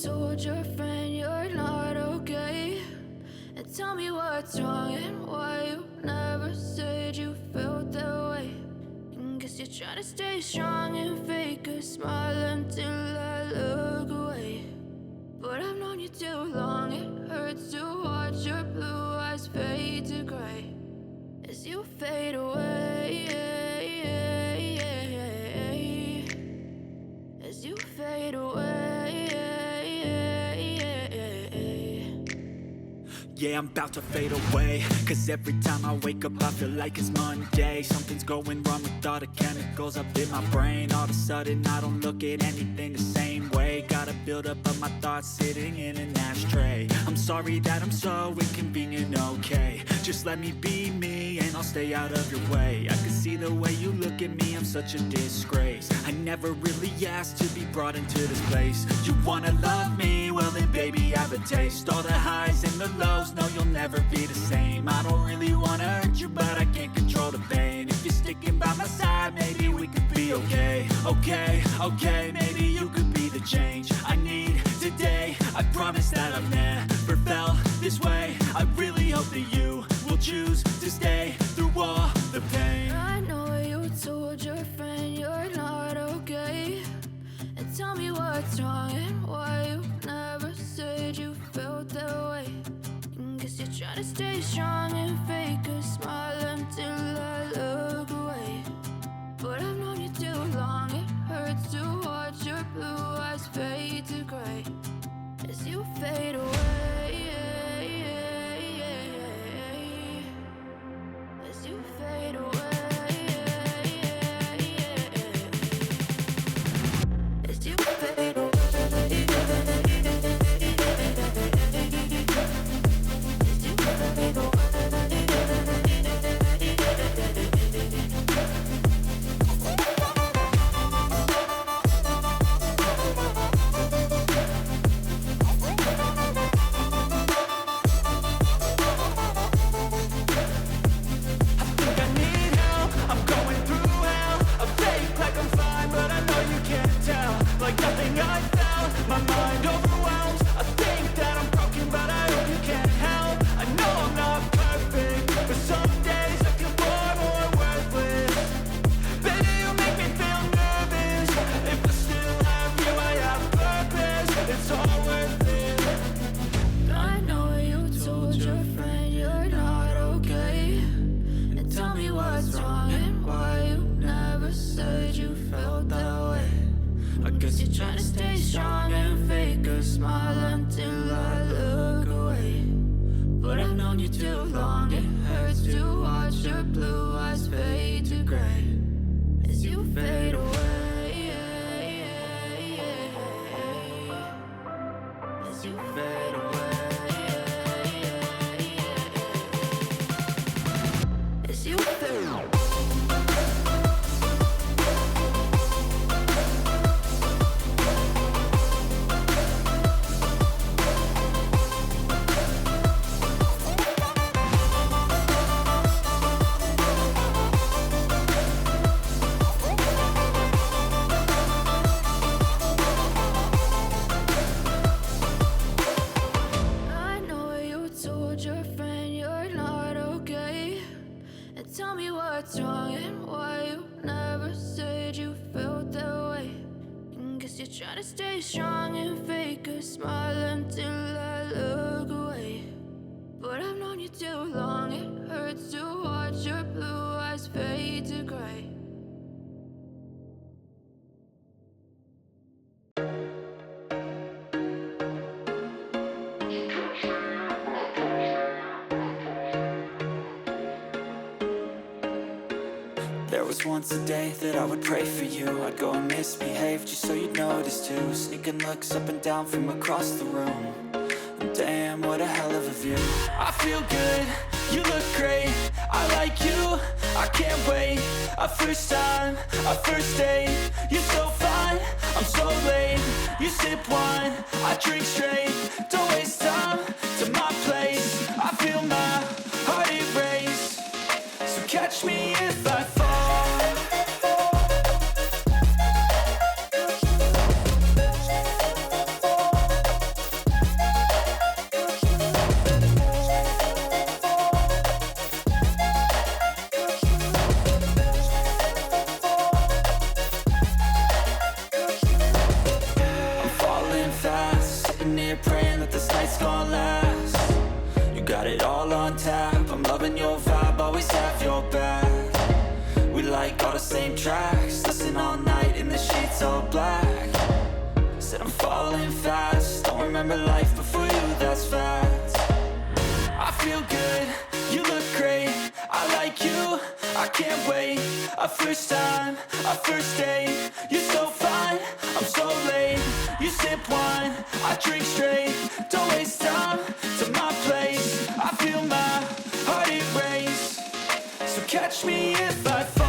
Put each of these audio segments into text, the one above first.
told your friend you're not okay? And tell me what's wrong and why you never said you felt that way. And guess you're trying to stay strong and fake a smile until I look away. But I've known you too long, it hurts to watch your blue eyes fade to gray as you fade away, as you fade away. Yeah, I'm about to fade away, cause every time I wake up I feel like it's Monday. Something's going wrong with all the chemicals up in my brain. All of a sudden I don't look at anything the same way. Got a buildup of my thoughts sitting in an ashtray. I'm sorry that I'm so inconvenient, okay? Just let me be me and I'll stay out of your way. I can see the way you look at me, I'm such a disgrace. I never really asked to be brought into this place. You wanna love me? Well then baby I have a taste. All the highs and the lows, no you'll never be the same. I don't really wanna hurt you but I can't control the pain. If you're sticking by my side maybe we could be okay. Okay, maybe you could be the change I need today. I promise that I've never felt this way. I really hope that you will choose to stay through all the pain. I know you told your friend you're not okay. And tell me what's wrong and why you never said you felt that way. And guess you're trying to stay strong and fake a smile until I look away. But I've known you too long, it hurts to watch your blue eyes fade to gray as you fade away, as you fade away, as you fade away. Like nothing I felt, my mind overwhelms. I think that I'm broken, but I hope you can't help. I know I'm not perfect, but some days I feel far more worthless. Baby, you make me feel nervous. If I still have you, I have purpose. It's all worth it. I know you told your friend you're not okay. And tell me what's wrong and why you never said you felt that way. I guess you're trying to stay strong and fake a smile until I look away. But I've known you too long, it hurts to watch your blue eyes fade to gray as you fade away, as you fade away, as you fade away. Tell me what's wrong and why you never said you felt that way. And guess you're trying to stay strong and fake a smile until I look away. But I've known you too long, it hurts to watch your blue eyes fade to gray. There was once a day that I would pray for you. I'd go and misbehave just so you'd notice too. Sneaking looks up and down from across the room. And damn, what a hell of a view. I feel good, you look great, I like you, I can't wait. A first time, a first date, you're so fine, I'm so late. You sip wine, I drink straight. Don't waste time to my place. I feel my heart erase. So catch me if I fall. sitting here praying that this night's gonna last. You got it all on tap, I'm loving your vibe, always have your back. We like all the same tracks, listen all night in the sheets all black. Said I'm falling fast, don't remember life before you, that's fact. I feel good, you look great, I like you, I can't wait. A first time, a first date, you're so fine, I'm so late. You sip wine, I drink straight, don't waste time to my place. I feel my heart erase, so catch me if I fall.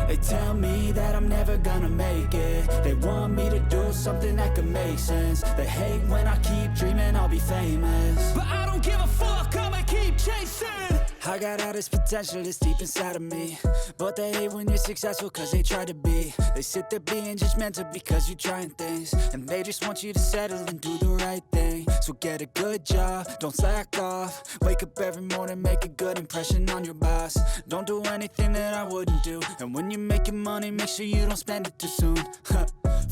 They tell me that I'm never gonna make it. They want me to do something that could make sense. They hate when I keep dreaming I'll be famous, but I don't give a fuck, I'ma keep chasing. I got all this potential that's deep inside of me, but they hate when you're successful cause they try to be. They sit there being judgmental because you're trying things, and they just want you to settle and do the right thing. So get a good job, don't slack off. Wake up every morning, make a good impression on your boss. Don't do anything that I wouldn't do, and when you're making money, make sure you don't spend it too soon.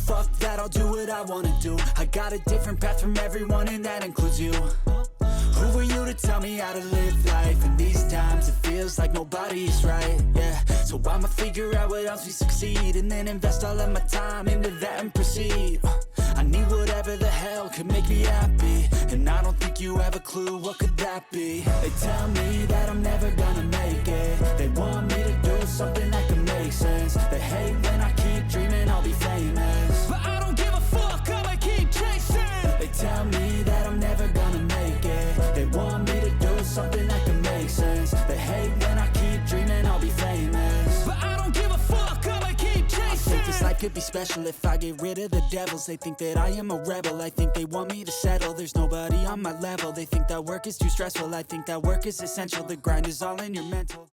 Fuck that, I'll do what I wanna do. I got a different path from everyone and that includes you. Who are you to tell me how to live life? In these times it feels like nobody's right, yeah. So I'ma figure out what else we succeed, and then invest all of my time into that and proceed. I need whatever the hell could make me happy, and I don't think you have a clue what could that be. They tell me that I'm never gonna make it. They want me to do something that could make sense. They hate when I keep dreaming I'll be famous, but I don't give a fuck, I'ma keep chasing. They tell me that I'm never gonna make it. They want me to do something that can make sense. They hate when I keep dreaming I'll be famous, but I don't give a fuck, I'ma keep chasing. I think this life could be special if I get rid of the devils. They think that I am a rebel, I think they want me to settle. There's nobody on my level. They think that work is too stressful, I think that work is essential. The grind is all in your mental.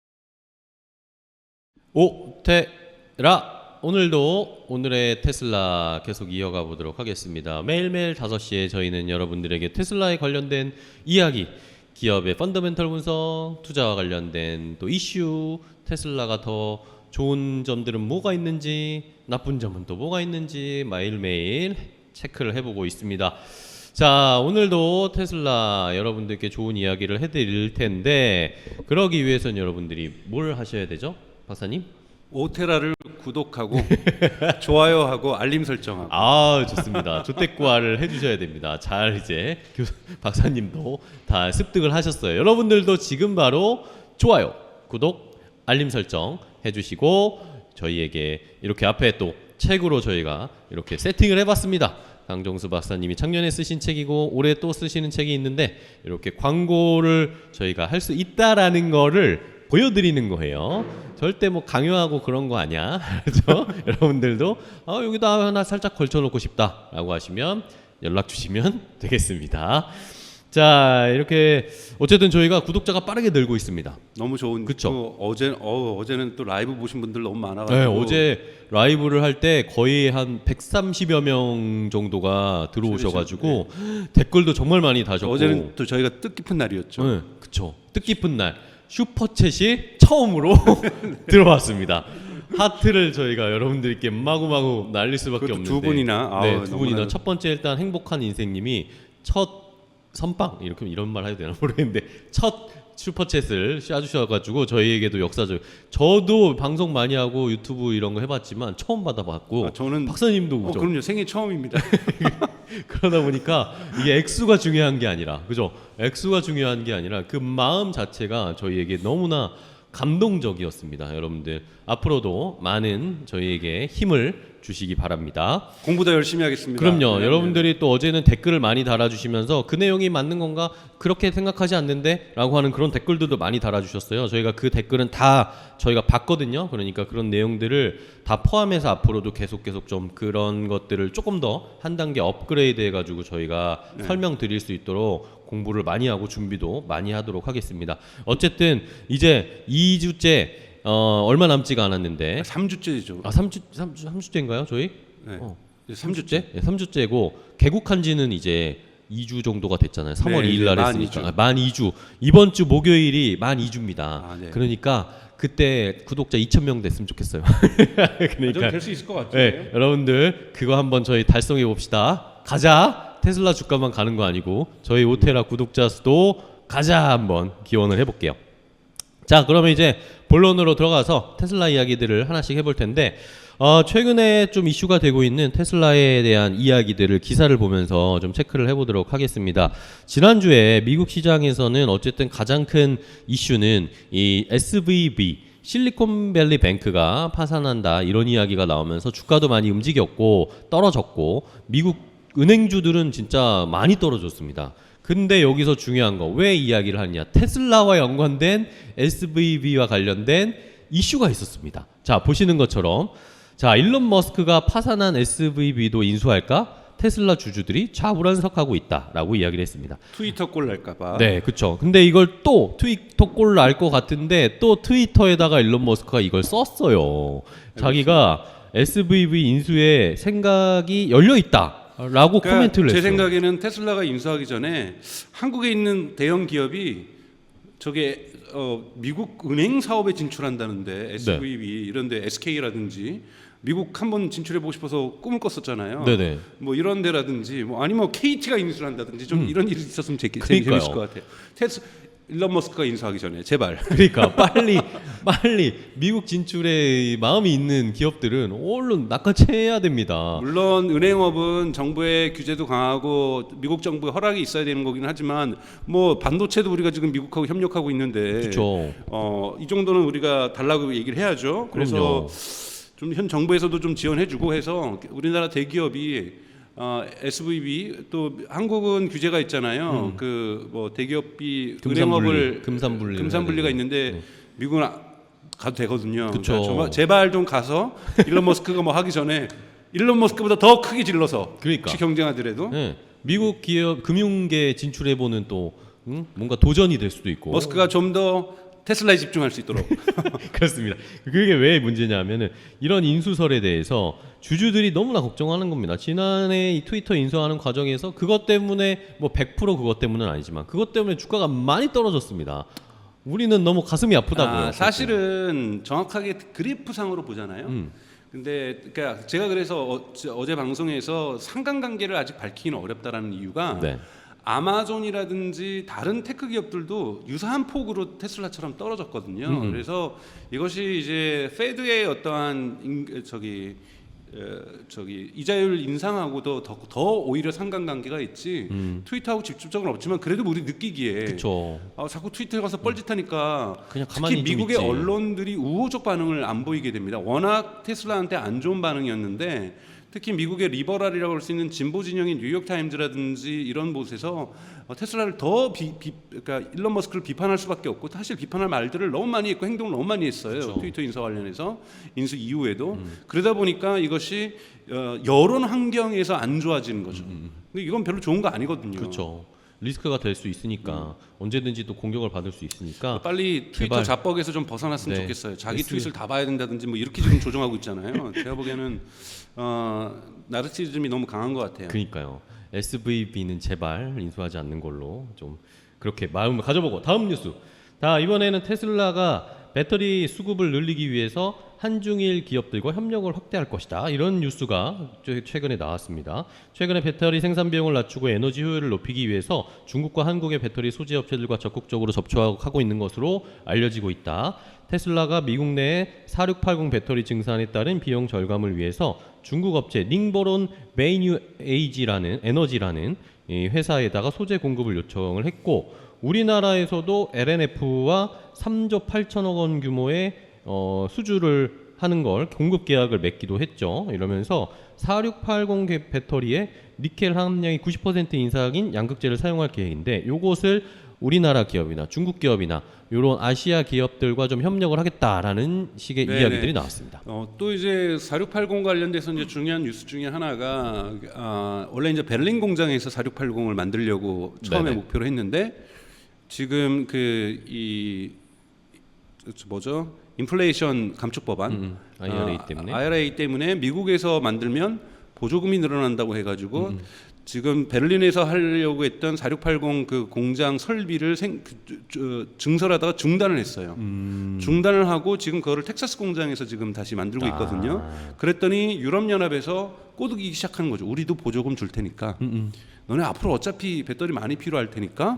오테라 오늘도 오늘의 테슬라 계속 이어가 보도록 하겠습니다. 매일매일 5시에 저희는 여러분들에게 테슬라에 관련된 이야기, 기업의 펀더멘털 분석, 투자와 관련된 또 이슈, 테슬라가 더 좋은 점들은 뭐가 있는지, 나쁜 점은 또 뭐가 있는지 매일매일 체크를 해보고 있습니다. 자, 오늘도 테슬라 여러분들께 좋은 이야기를 해드릴 텐데, 그러기 위해서는 여러분들이 뭘 하셔야 되죠? 박사님? 오테라를 구독하고 좋아요하고 알림 설정하고. 아, 좋습니다. 조태꾸알을 해주셔야 됩니다. 잘 이제 박사님도 다 습득을 하셨어요. 여러분들도 지금 바로 좋아요, 구독, 알림 설정 해주시고, 저희에게 이렇게 앞에 또 책으로 저희가 이렇게 세팅을 해봤습니다. 강정수 박사님이 작년에 쓰신 책이고 올해 또 쓰시는 책이 있는데, 이렇게 광고를 저희가 할 수 있다라는 거를 보여드리는 거예요. 절대 뭐 강요하고 그런 거 아니야. 그렇죠? 여러분들도 여기다 하나 살짝 걸쳐놓고 싶다라고 하시면 연락 주시면 되겠습니다. 자, 이렇게 어쨌든 저희가 구독자가 빠르게 늘고 있습니다. 너무 좋은. 그쵸? 어제는 또 라이브 보신 분들 너무 많아가지고. 네, 어제 라이브를 할 때 거의 한 130여 명 정도가 들어오셔가지고 네. 댓글도 정말 많이 다셨고. 어제는 또 저희가 뜻깊은 날이었죠. 네, 그쵸. 뜻깊은 날. 슈퍼챗이 처음으로 들어왔습니다. 하트를 저희가 여러분들께 마구마구 날릴 수밖에 없는데 두 분이나. 네, 두 분이나. 첫 번째 일단 행복한 인생님이 첫 선빵, 이런 말 해도 되나 모르겠는데 첫 슈퍼챗을 쏴주셔가지고 저희에게도 역사적. 저도 방송 많이 하고 유튜브 이런 거 해봤지만 처음 받아봤고. 저는 박사님도 그죠? 그럼요, 생애 처음입니다. 그러다 보니까 이게 액수가 중요한 게 아니라, 그죠? 액수가 중요한 게 아니라 그 마음 자체가 저희에게 너무나 감동적이었습니다. 여러분들 앞으로도 많은 저희에게 힘을 주시기 바랍니다. 공부 더 열심히 하겠습니다. 그럼요. 네, 여러분들이 또 어제는 댓글을 많이 달아주시면서 그 내용이 맞는 건가 그렇게 생각하지 않는데 라고 하는 그런 댓글들도 많이 달아주셨어요. 저희가 그 댓글은 다 저희가 봤거든요. 그러니까 그런 내용들을 다 포함해서 앞으로도 계속 좀 그런 것들을 조금 더 한 단계 업그레이드 해가지고 저희가 설명드릴 수 있도록 공부를 많이 하고 준비도 많이 하도록 하겠습니다. 어쨌든 이제 2주째 얼마 남지가 않았는데 3주째죠. 3주째인가요 저희? 네. 3주째? 네, 3주째고 개국한 지는 이제 2주 정도가 됐잖아요. 3월 네, 2일 날 만 했으니까 2주. 만 2주. 이번 주 목요일이 만 2주입니다. 네. 그러니까 그때 구독자 2,000명 됐으면 좋겠어요. 그러니까 될수 있을 것 같아요. 네, 여러분들 그거 한번 저희 달성해 봅시다. 가자. 테슬라 주가만 가는 거 아니고 저희 오테라 구독자 수도 가자 한번 기원을 해볼게요. 자, 그러면 이제 본론으로 들어가서 테슬라 이야기들을 하나씩 해볼 텐데 최근에 좀 이슈가 되고 있는 테슬라에 대한 이야기들을 기사를 보면서 좀 체크를 해보도록 하겠습니다. 지난주에 미국 시장에서는 어쨌든 가장 큰 이슈는 이 SVB 실리콘밸리 뱅크가 파산한다 이런 이야기가 나오면서 주가도 많이 움직였고 떨어졌고 미국 은행주들은 진짜 많이 떨어졌습니다. 근데 여기서 중요한 거 왜 이야기를 하느냐, 테슬라와 연관된 SVB와 관련된 이슈가 있었습니다. 자, 보시는 것처럼 자, 일론 머스크가 파산한 SVB도 인수할까? 테슬라 주주들이 좌불안석하고 있다라고 이야기를 했습니다. 트위터 꼴 날까봐. 네, 그렇죠. 근데 이걸 또 트위터 꼴 날 것 같은데 또 트위터에다가 일론 머스크가 이걸 썼어요. 자기가 SVB 인수에 생각이 열려 있다라고 코멘트를 했어요. 제 생각에는 테슬라가 인수하기 전에 한국에 있는 대형 기업이 저게 미국 은행 사업에 진출한다는데 SVB 이런데 SK라든지 미국 한번 진출해 보고 싶어서 꿈을 꿨었잖아요. 네네. 뭐 이런 데라든지 뭐 아니면 KT가 인수를 한다든지 좀 이런 일이 있었으면 재밌을 것 같아요. 일론 머스크가 인수하기 전에 제발. 그러니까 빨리 미국 진출에 마음이 있는 기업들은 얼른 낚아채야 됩니다. 물론 은행업은 정부의 규제도 강하고 미국 정부의 허락이 있어야 되는 거긴 하지만 뭐 반도체도 우리가 지금 미국하고 협력하고 있는데 그렇죠. 이 정도는 우리가 달라고 얘기를 해야죠. 그래서 그럼요. 좀 현 정부에서도 좀 지원해주고 해서 우리나라 대기업이 SVB 또 한국은 규제가 있잖아요. 그 뭐 대기업이 은행업을 금산분리가 있는데 미국은 가도 되거든요. 그쵸. 그러니까 제발 좀 가서 일론 머스크가 뭐 하기 전에 일론 머스크보다 더 크게 질러서 그러니까. 혹시 경쟁하더라도 네. 미국 기업 금융계 진출해보는 또 뭔가 도전이 될 수도 있고. 머스크가 좀 더 테슬라에 집중할 수 있도록. 그렇습니다. 그게 왜 문제냐면은 이런 인수설에 대해서 주주들이 너무나 걱정하는 겁니다. 지난해 이 트위터 인수하는 과정에서 그것 때문에 뭐 100% 그것 때문은 아니지만 그것 때문에 주가가 많이 떨어졌습니다. 우리는 너무 가슴이 아프다고요. 사실은 정확하게 그래프상으로 보잖아요. 근데 그러니까 제가 그래서 어제 방송에서 상관관계를 아직 밝히기는 어렵다라는 이유가 네. 아마존이라든지 다른 테크 기업들도 유사한 폭으로 테슬라처럼 떨어졌거든요. 그래서 이것이 이제 페드의 어떠한 이자율 인상하고도 더 오히려 상관관계가 있지 트위터하고 직접적으로 없지만 그래도 우리 느끼기에 그쵸. 자꾸 트위터에 가서 뻘짓하니까 그냥 가만히 특히 좀 미국의 있지. 언론들이 우호적 반응을 안 보이게 됩니다. 워낙 테슬라한테 안 좋은 반응이었는데 특히 미국의 리버럴이라고 할 수 있는 진보 진영인 뉴욕타임즈라든지 이런 곳에서 테슬라를 더 그러니까 일론 머스크를 비판할 수밖에 없고 사실 비판할 말들을 너무 많이 했고 행동을 너무 많이 했어요. 그렇죠. 트위터 인수 관련해서 인수 이후에도 그러다 보니까 이것이 여론 환경에서 안 좋아지는 거죠. 근데 이건 별로 좋은 거 아니거든요. 그렇죠. 리스크가 될 수 있으니까 언제든지 또 공격을 받을 수 있으니까 빨리 트위터 제발. 자뻑에서 좀 벗어났으면 네. 좋겠어요. 자기 트윗을 다 봐야 된다든지 뭐 이렇게 지금 조정하고 있잖아요. 제가 보기에는 나르시즘이 너무 강한 것 같아요. 그러니까요. SVB는 제발 인수하지 않는 걸로 좀 그렇게 마음을 가져보고 다음 뉴스. 자, 이번에는 테슬라가 배터리 수급을 늘리기 위해서 한중일 기업들과 협력을 확대할 것이다. 이런 뉴스가 최근에 나왔습니다. 최근에 배터리 생산 비용을 낮추고 에너지 효율을 높이기 위해서 중국과 한국의 배터리 소재 업체들과 적극적으로 접촉하고 있는 것으로 알려지고 있다. 테슬라가 미국 내 4680 배터리 증산에 따른 비용 절감을 위해서 중국 업체 닝보론 메이뉴 에너지라는 이 회사에다가 소재 공급을 요청을 했고 우리나라에서도 LNF와 3조 8천억 원 규모의 수주를 하는 걸 공급 계약을 맺기도 했죠. 이러면서 4680 배터리에 니켈 함량이 90% 이상인 양극재를 사용할 계획인데 요것을 우리나라 기업이나 중국 기업이나 이런 아시아 기업들과 좀 협력을 하겠다라는 식의 네네. 이야기들이 나왔습니다. 또 이제 4680 관련돼서 이제 중요한 뉴스 중에 하나가 원래 이제 베를린 공장에서 4680을 만들려고 처음에 네네. 목표로 했는데 지금 뭐죠? 인플레이션 감축 법안 IRA 때문에 미국에서 만들면 보조금이 늘어난다고 해가지고 지금 베를린에서 하려고 했던 4680 그 공장 설비를 증설하다가 중단을 했어요. 중단을 하고 지금 그거를 텍사스 공장에서 지금 다시 만들고 있거든요. 그랬더니 유럽연합에서 꼬드기기 시작하는 거죠. 우리도 보조금 줄 테니까 너네 앞으로 어차피 배터리 많이 필요할 테니까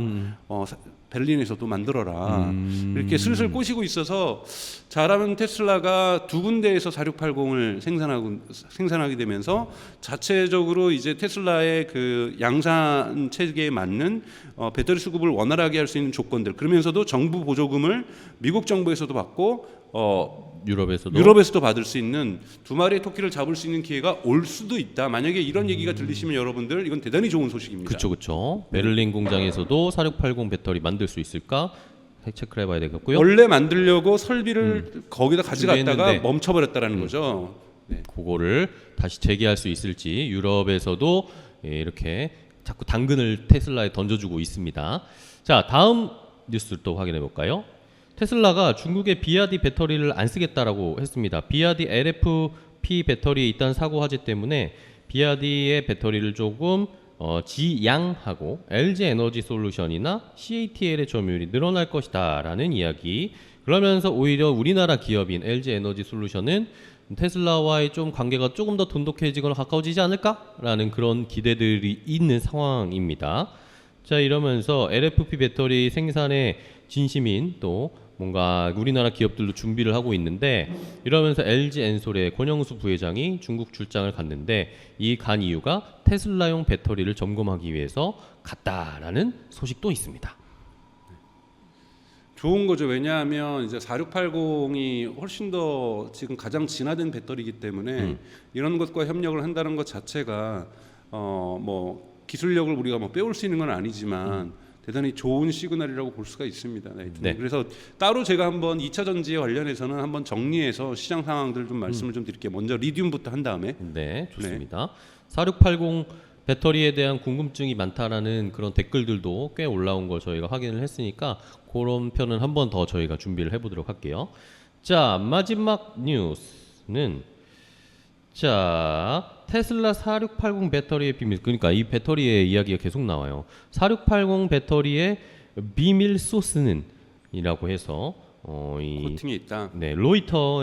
베를린에서도 만들어라. 이렇게 슬슬 꼬시고 있어서 잘하면 테슬라가 두 군데에서 4680을 생산하게 되면서 자체적으로 이제 테슬라의 그 양산 체계에 맞는 배터리 수급을 원활하게 할 수 있는 조건들, 그러면서도 정부 보조금을 미국 정부에서도 받고 유럽에서도 받을 수 있는 두 마리의 토끼를 잡을 수 있는 기회가 올 수도 있다. 만약에 이런 얘기가 들리시면 여러분들 이건 대단히 좋은 소식입니다. 그렇죠. 베를린 공장에서도 4680 배터리 만들 수 있을까 체크를 해봐야 되겠고요. 원래 만들려고 설비를 거기다 가져갔다가 준비했는데. 멈춰버렸다라는 거죠. 네. 그거를 다시 재개할 수 있을지 유럽에서도 이렇게 자꾸 당근을 테슬라에 던져주고 있습니다. 자, 다음 뉴스를 또 확인해 볼까요? 테슬라가 중국의 비아디 배터리를 안 쓰겠다라고 했습니다. 비아디 LFP 배터리에 있다는 사고 화재 때문에 비아디의 배터리를 조금 지양하고 LG 에너지 솔루션이나 CATL의 점유율이 늘어날 것이다라는 이야기. 그러면서 오히려 우리나라 기업인 LG 에너지 솔루션은 테슬라와의 좀 관계가 조금 더 돈독해지거나 가까워지지 않을까라는 그런 기대들이 있는 상황입니다. 자, 이러면서 LFP 배터리 생산에 진심인 또 뭔가 우리나라 기업들도 준비를 하고 있는데, 이러면서 LG 엔솔의 권영수 부회장이 중국 출장을 갔는데 이 간 이유가 테슬라용 배터리를 점검하기 위해서 갔다라는 소식도 있습니다. 좋은 거죠. 왜냐하면 이제 4680이 훨씬 더 지금 가장 진화된 배터리이기 때문에 이런 것과 협력을 한다는 것 자체가 뭐 기술력을 우리가 뭐 빼올 수 있는 건 아니지만 대단히 좋은 시그널이라고 볼 수가 있습니다. 네. 그래서 따로 제가 한번 2차 전지에 관련해서는 한번 정리해서 시장 상황들 좀 말씀을 좀 드릴게요. 먼저 리튬부터 한 다음에. 네, 좋습니다. 4680 배터리에 대한 궁금증이 많다라는 그런 댓글들도 꽤 올라온 걸 저희가 확인을 했으니까 그런 편은 한 번 더 저희가 준비를 해보도록 할게요. 자, 마지막 뉴스는 자, 테슬라 4680 배터리의 비밀. 그러니까 이 배터리의 이야기가 계속 나와요. 4680 배터리의 비밀 소스는 이라고 해서 코팅이 있다. 네, 로이터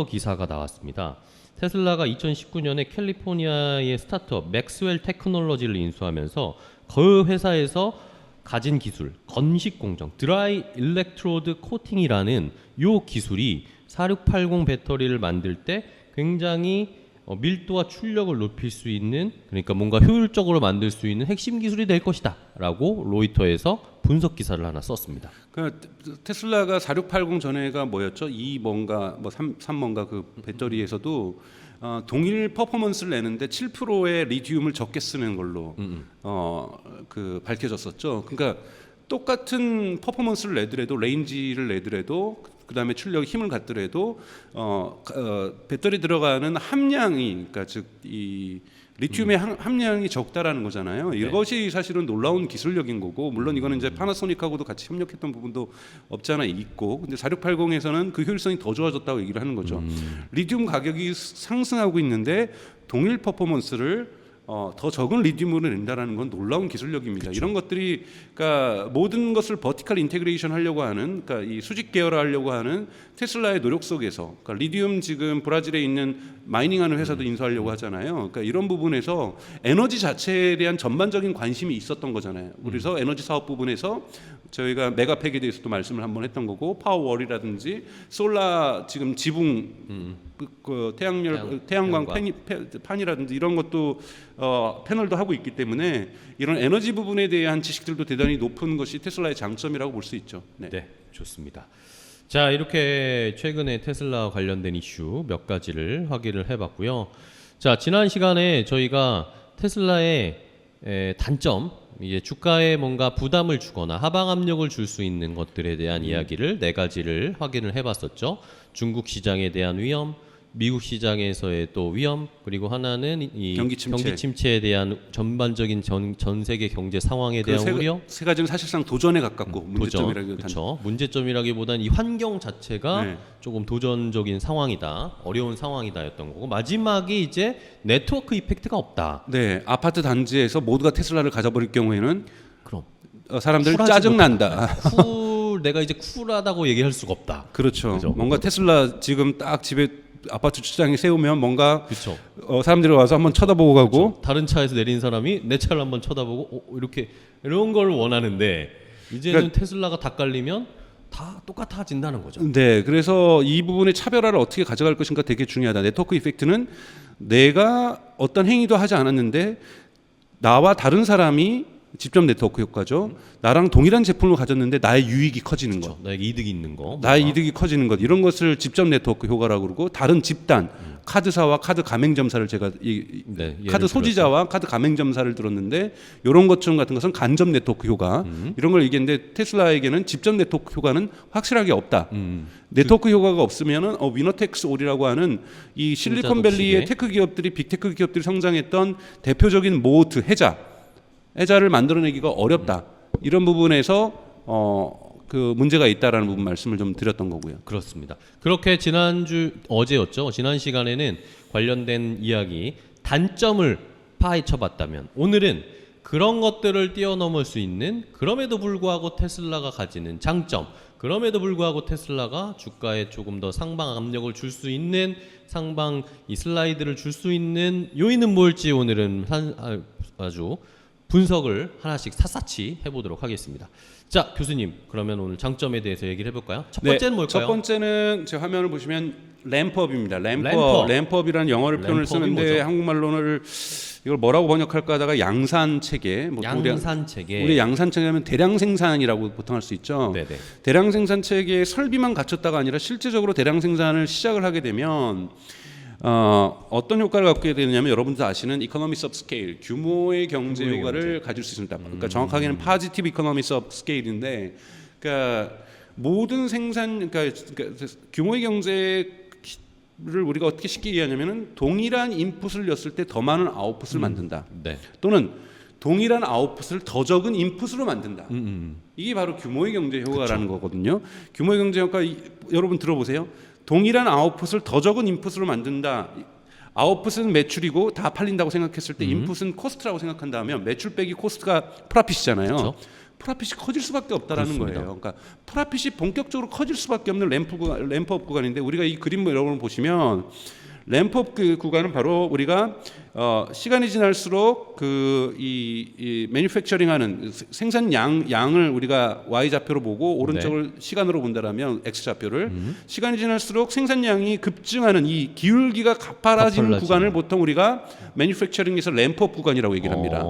기사가 나왔습니다. 테슬라가 2019년에 캘리포니아의 스타트업 맥스웰 테크놀로지를 인수하면서 그 회사에서 가진 기술, 건식 공정, 드라이 일렉트로드 코팅이라는 요 기술이 4680 배터리를 만들 때 굉장히 밀도와 출력을 높일 수 있는, 그러니까 뭔가 효율적으로 만들 수 있는 핵심 기술이 될 것이다 라고 로이터에서 분석 기사를 하나 썼습니다. 그러니까 테슬라가 4680 전에가 뭐였죠? 3 뭔가 그 배터리에서도 동일 퍼포먼스를 내는데 7%의 리튬을 적게 쓰는 걸로 그 밝혀졌었죠. 그러니까 똑같은 퍼포먼스를 내더라도, 레인지를 내더라도, 그 다음에 출력 힘을 갖더라도 배터리 들어가는 함량이, 그러니까 즉 이 리튬의 함량이 적다라는 거잖아요. 이것이 사실은 놀라운 기술력인 거고, 물론 이거는 이제 파나소닉하고도 같이 협력했던 부분도 없지 않아 있고, 근데 4680에서는 그 효율성이 더 좋아졌다고 얘기를 하는 거죠. 리튬 가격이 상승하고 있는데 동일 퍼포먼스를 더 적은 리튬으로 낸다라는 건 놀라운 기술력입니다. 그쵸. 이런 것들이, 그러니까 모든 것을 버티컬 인테그레이션 하려고 하는, 그러니까 이 수직 계열화하려고 하는 테슬라의 노력 속에서, 그러니까 리튬 지금 브라질에 있는 마이닝하는 회사도 인수하려고 하잖아요. 그러니까 이런 부분에서 에너지 자체에 대한 전반적인 관심이 있었던 거잖아요. 그래서 에너지 사업 부분에서 저희가 메가팩에 대해서도 말씀을 한번 했던 거고, 파워월이라든지 솔라 지금 지붕 그 태양광 판이라든지 이런 것도 패널도 하고 있기 때문에 이런 에너지 부분에 대한 지식들도 대단히 높은 것이 테슬라의 장점이라고 볼 수 있죠. 네. 네, 좋습니다. 자, 이렇게 최근에 테슬라 관련된 이슈 몇 가지를 확인을 해봤고요. 자, 지난 시간에 저희가 테슬라의 단점, 이제 주가에 뭔가 부담을 주거나 하방 압력을 줄 수 있는 것들에 대한 이야기를 네 가지를 확인을 해봤었죠. 중국 시장에 대한 위험, 미국 시장에서의 또 위험, 그리고 하나는 이 경기 침체. 에 대한 전반적인 전 세계 경제 상황에 대한 우려. 세 가지는 사실상 도전에 가깝고 문제점이라기보다는. 그렇죠. 문제점이라기보다는 이 환경 자체가 네. 조금 도전적인 상황이다, 어려운 상황이다였던 거고, 마지막이 이제 네트워크 이펙트가 없다. 네, 아파트 단지에서 모두가 테슬라를 가져버릴 경우에는 그럼 사람들 쿨하지 짜증 난다. 내가 이제 쿨하다고 얘기할 수가 없다. 그렇죠. 그죠? 뭔가 테슬라 지금 딱 집에 아파트 주차장에 세우면 뭔가 그렇죠. 사람들이 와서 한번 쳐다보고 가고. 그렇죠. 다른 차에서 내린 사람이 내 차를 한번 쳐다보고 이렇게 이런 걸 원하는데 이제는 그러니까, 테슬라가 다 깔리면 다 똑같아진다는 거죠. 네, 그래서 이 부분의 차별화를 어떻게 가져갈 것인가 되게 중요하다. 네트워크 이펙트는 내가 어떤 행위도 하지 않았는데 나와 다른 사람이 직접 네트워크 효과죠. 나랑 동일한 제품을 가졌는데 나의 유익이 커지는 것, 나에게 이득이 있는 거, 나의 이득이 커지는 것, 이런 것을 직접 네트워크 효과라고 그러고, 다른 집단, 카드사와 카드 가맹점사를 제가 카드 소지자와 카드 가맹점사를 들었는데 이런 것처럼 같은 것은 간접 네트워크 효과 이런 걸 얘기했는데 테슬라에게는 직접 네트워크 효과는 확실하게 없다. 네트워크 효과가 없으면은 위너텍스 올이라고 하는 이 실리콘밸리의 테크 기업들이 빅테크 기업들이 성장했던 대표적인 모트 해자를 만들어내기가 어렵다. 이런 부분에서 그 문제가 있다라는 부분 말씀을 좀 드렸던 거고요. 그렇습니다. 그렇게 어제였죠. 지난 시간에는 관련된 이야기 단점을 파헤쳐봤다면 오늘은 그런 것들을 뛰어넘을 수 있는, 그럼에도 불구하고 테슬라가 가지는 장점, 그럼에도 불구하고 테슬라가 주가에 조금 더 상방 압력을 줄 수 있는, 상방 이 슬라이드를 줄 수 있는 요인은 뭘지 오늘은 아주 분석을 하나씩 샅샅이 해보도록 하겠습니다. 자, 교수님, 그러면 오늘 장점에 대해서 얘기를 해볼까요? 첫 번째는 뭘까요? 첫 번째는 제 화면을 보시면 램프업입니다. 램프업이라는 영어를 표현을 쓰는데 뭐죠? 한국말로는 이걸 뭐라고 번역할까 하다가 양산 체계. 양산 체계. 우리 양산 체계하면 대량 생산이라고 보통 할 수 있죠. 네네. 대량 생산 체계의 설비만 갖췄다가 아니라 실제적으로 대량 생산을 시작을 하게 되면 어떤 효과를 갖게 되느냐면 여러분도 아시는 이코노미스 오브 스케일, 규모의 경제 효과를 가질 수 있습니다. 그러니까 정확하게는 파지티브 이코노미스 오브 스케일인데, 그러니까 모든 생산, 그러니까 규모의 경제를 우리가 어떻게 쉽게 이해하냐면은 동일한 인풋을 넣었을 때 더 많은 아웃풋을 만든다. 네. 또는 동일한 아웃풋을 더 적은 인풋으로 만든다. 이게 바로 규모의 경제 효과라는 거거든요. 규모의 경제 효과 여러분 들어보세요. 동일한 아웃풋을 더 적은 인풋으로 만든다. 아웃풋은 매출이고 다 팔린다고 생각했을 때 인풋은 코스트라고 생각한다면 매출 빼기 코스트가 프라핏이잖아요. 그렇죠. 프라핏이 커질 수밖에 없다라는 그렇습니다. 거예요. 그러니까 프라핏이 본격적으로 커질 수밖에 없는 램프업 구간인데, 우리가 이 그림 여러분 보시면 램프업 구간은 바로 우리가 시간이 지날수록 이 매니팩처링하는 생산 양을 우리가 y 좌표로 보고 오른쪽을 시간으로 본다라면 x 좌표를 시간이 지날수록 생산량이 급증하는 이 기울기가 가파라지는 구간을 보통 우리가 매니팩처링에서 램프업 구간이라고 얘기를 합니다.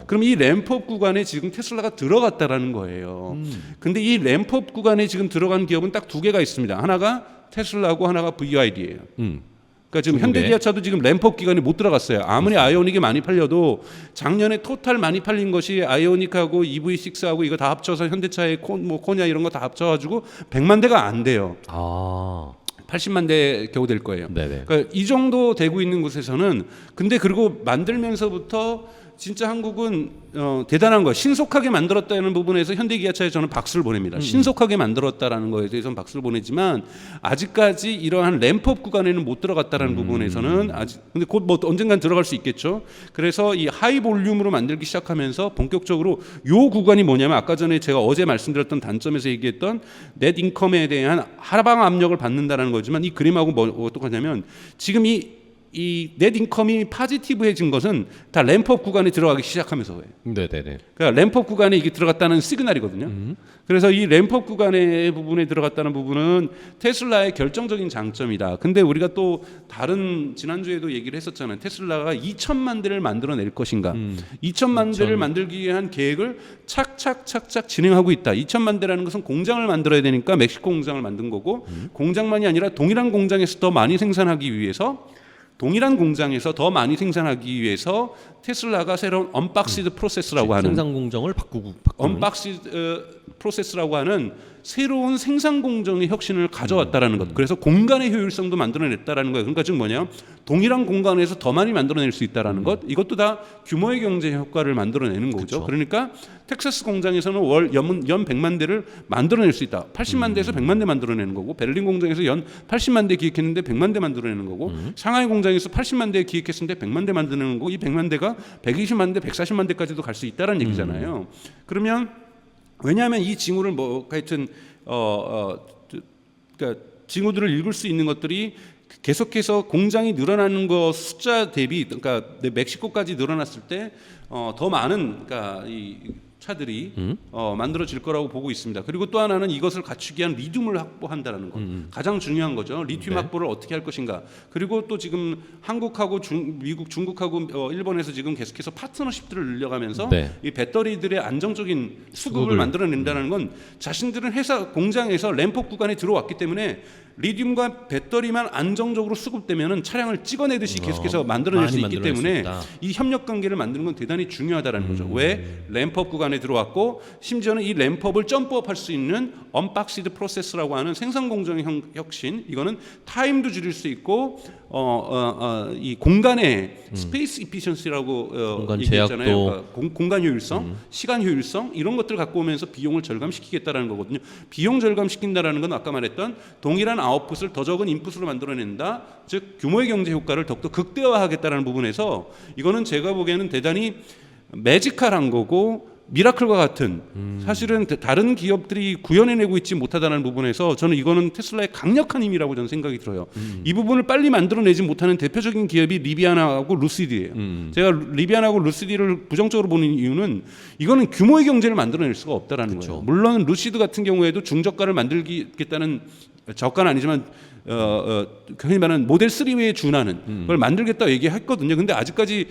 그럼 이 램프업 구간에 지금 테슬라가 들어갔다라는 거예요. 근데 이 램프업 구간에 지금 들어간 기업은 딱 두 개가 있습니다. 하나가 테슬라고 하나가 BYD예요. 그러니까 지금 현대기아차도 지금 램프업 기간에 못 들어갔어요. 아무리 아이오닉이 많이 팔려도 작년에 토탈 많이 팔린 것이 아이오닉하고 EV6하고 이거 다 합쳐서 현대차의 코냐 이런 거 다 합쳐가지고 100만 대가 안 돼요. 80만 대 겨우 될 거예요. 네네. 그러니까 이 정도 되고 있는 곳에서는, 근데 그리고 만들면서부터 진짜 한국은 대단한 거예요. 신속하게 만들었다는 부분에서 현대기아차에 저는 박수를 보냅니다. 신속하게 만들었다라는 거에 대해서는 박수를 보내지만 아직까지 이러한 램프업 구간에는 못 들어갔다라는 부분에서는 아직, 근데 곧 뭐 언젠간 들어갈 수 있겠죠. 그래서 이 하이 볼륨으로 만들기 시작하면서 본격적으로 요 구간이 뭐냐면 아까 전에 제가 어제 말씀드렸던 단점에서 얘기했던 넷 인컴에 대한 하방 압력을 받는다라는 거지만, 이 그림하고 뭐 어떡하냐면 지금 이 이 넷 인컴이 파지티브해진 것은 다 램프업 구간에 들어가기 시작하면서예요. 네네네. 그러니까 램프업 구간에 이게 들어갔다는 시그널이거든요. 그래서 이 램프업 구간의 부분에 들어갔다는 부분은 테슬라의 결정적인 장점이다. 근데 우리가 또 다른 지난주에도 얘기를 했었잖아요. 테슬라가 2천만 대를 만들어낼 것인가. 2천만 대를 만들기 위한 계획을 착착 진행하고 있다. 2천만 대라는 것은 공장을 만들어야 되니까 멕시코 공장을 만든 거고 공장만이 아니라 동일한 공장에서 더 많이 생산하기 위해서 동일한 공장에서 더 많이 생산하기 위해서 테슬라가 새로운 언박시드 프로세스라고 하는 생산 공정을 바꾸는 언박시드 프로세스라고 하는 새로운 생산 공정의 혁신을 가져왔다라는 것. 그래서 공간의 효율성도 만들어냈다라는 거예요. 그러니까 지금 뭐냐? 동일한 공간에서 더 많이 만들어낼 수 있다라는 것. 이것도 다 규모의 경제 효과를 만들어내는 거죠. 그쵸. 그러니까 텍사스 공장에서는 월 연 100만 대를 만들어낼 수 있다. 80만 대에서 100만 대 만들어내는 거고 베를린 공장에서 연 80만 대 기획했는데 100만 대 만들어내는 거고 상하이 공장에서 80만 대 기획했는데 100만 대 만드는 거고 이 100만 대가 120만 대, 140만 대까지도 갈 수 있다라는 얘기잖아요. 그러면 왜냐하면 이 징후를 뭐 하여튼 그러니까 징후들을 읽을 수 있는 것들이 계속해서 공장이 늘어나는 거 숫자 대비 그러니까 멕시코까지 늘어났을 때 더 많은 그러니까 이 차들이 만들어질 거라고 보고 있습니다. 그리고 또 하나는 이것을 갖추기 위한 리튬을 확보한다는 것. 가장 중요한 거죠. 리튬 확보를 어떻게 할 것인가. 그리고 또 지금 한국하고 미국, 중국하고 일본에서 지금 계속해서 파트너십들을 늘려가면서 이 배터리들의 안정적인 수급을 만들어낸다는 건 자신들은 회사 공장에서 램프업 구간에 들어왔기 때문에 리튬과 배터리만 안정적으로 수급되면은 차량을 찍어내듯이 계속해서 만들어낼 수 있기 때문에 이 협력 관계를 만드는 건 대단히 중요하다라는 거죠. 왜 램프업 구간에 들어왔고 심지어는 이 램프업을 점프업할 수 있는 언박시드 프로세스라고 하는 생산 공정의 혁신. 이거는 타임도 줄일 수 있고 이 공간의 스페이스 이피션시라고 공간 얘기했잖아요. 제약도 그러니까 공간 효율성, 시간 효율성 이런 것들 갖고 오면서 비용을 절감시키겠다라는 거거든요. 비용 절감시킨다라는 건 아까 말했던 동일한 아웃풋을 더 적은 인풋으로 만들어낸다. 즉 규모의 경제 효과를 더욱더 극대화하겠다라는 부분에서 이거는 제가 보기에는 대단히 매지컬한 거고 미라클과 같은 사실은 다른 기업들이 구현해내고 있지 못하다는 부분에서 저는 이거는 테슬라의 강력한 힘이라고 저는 생각이 들어요. 이 부분을 빨리 만들어내지 못하는 대표적인 기업이 리비안하고 루시드예요. 제가 리비안하고 루시드를 부정적으로 보는 이유는 이거는 규모의 경제를 만들어낼 수가 없다라는 거예요. 물론 루시드 같은 경우에도 중저가를 만들겠다는 저가는 아니지만 흔히 말하는 모델 3에 준하는 걸 만들겠다고 얘기했거든요. 근데 아직까지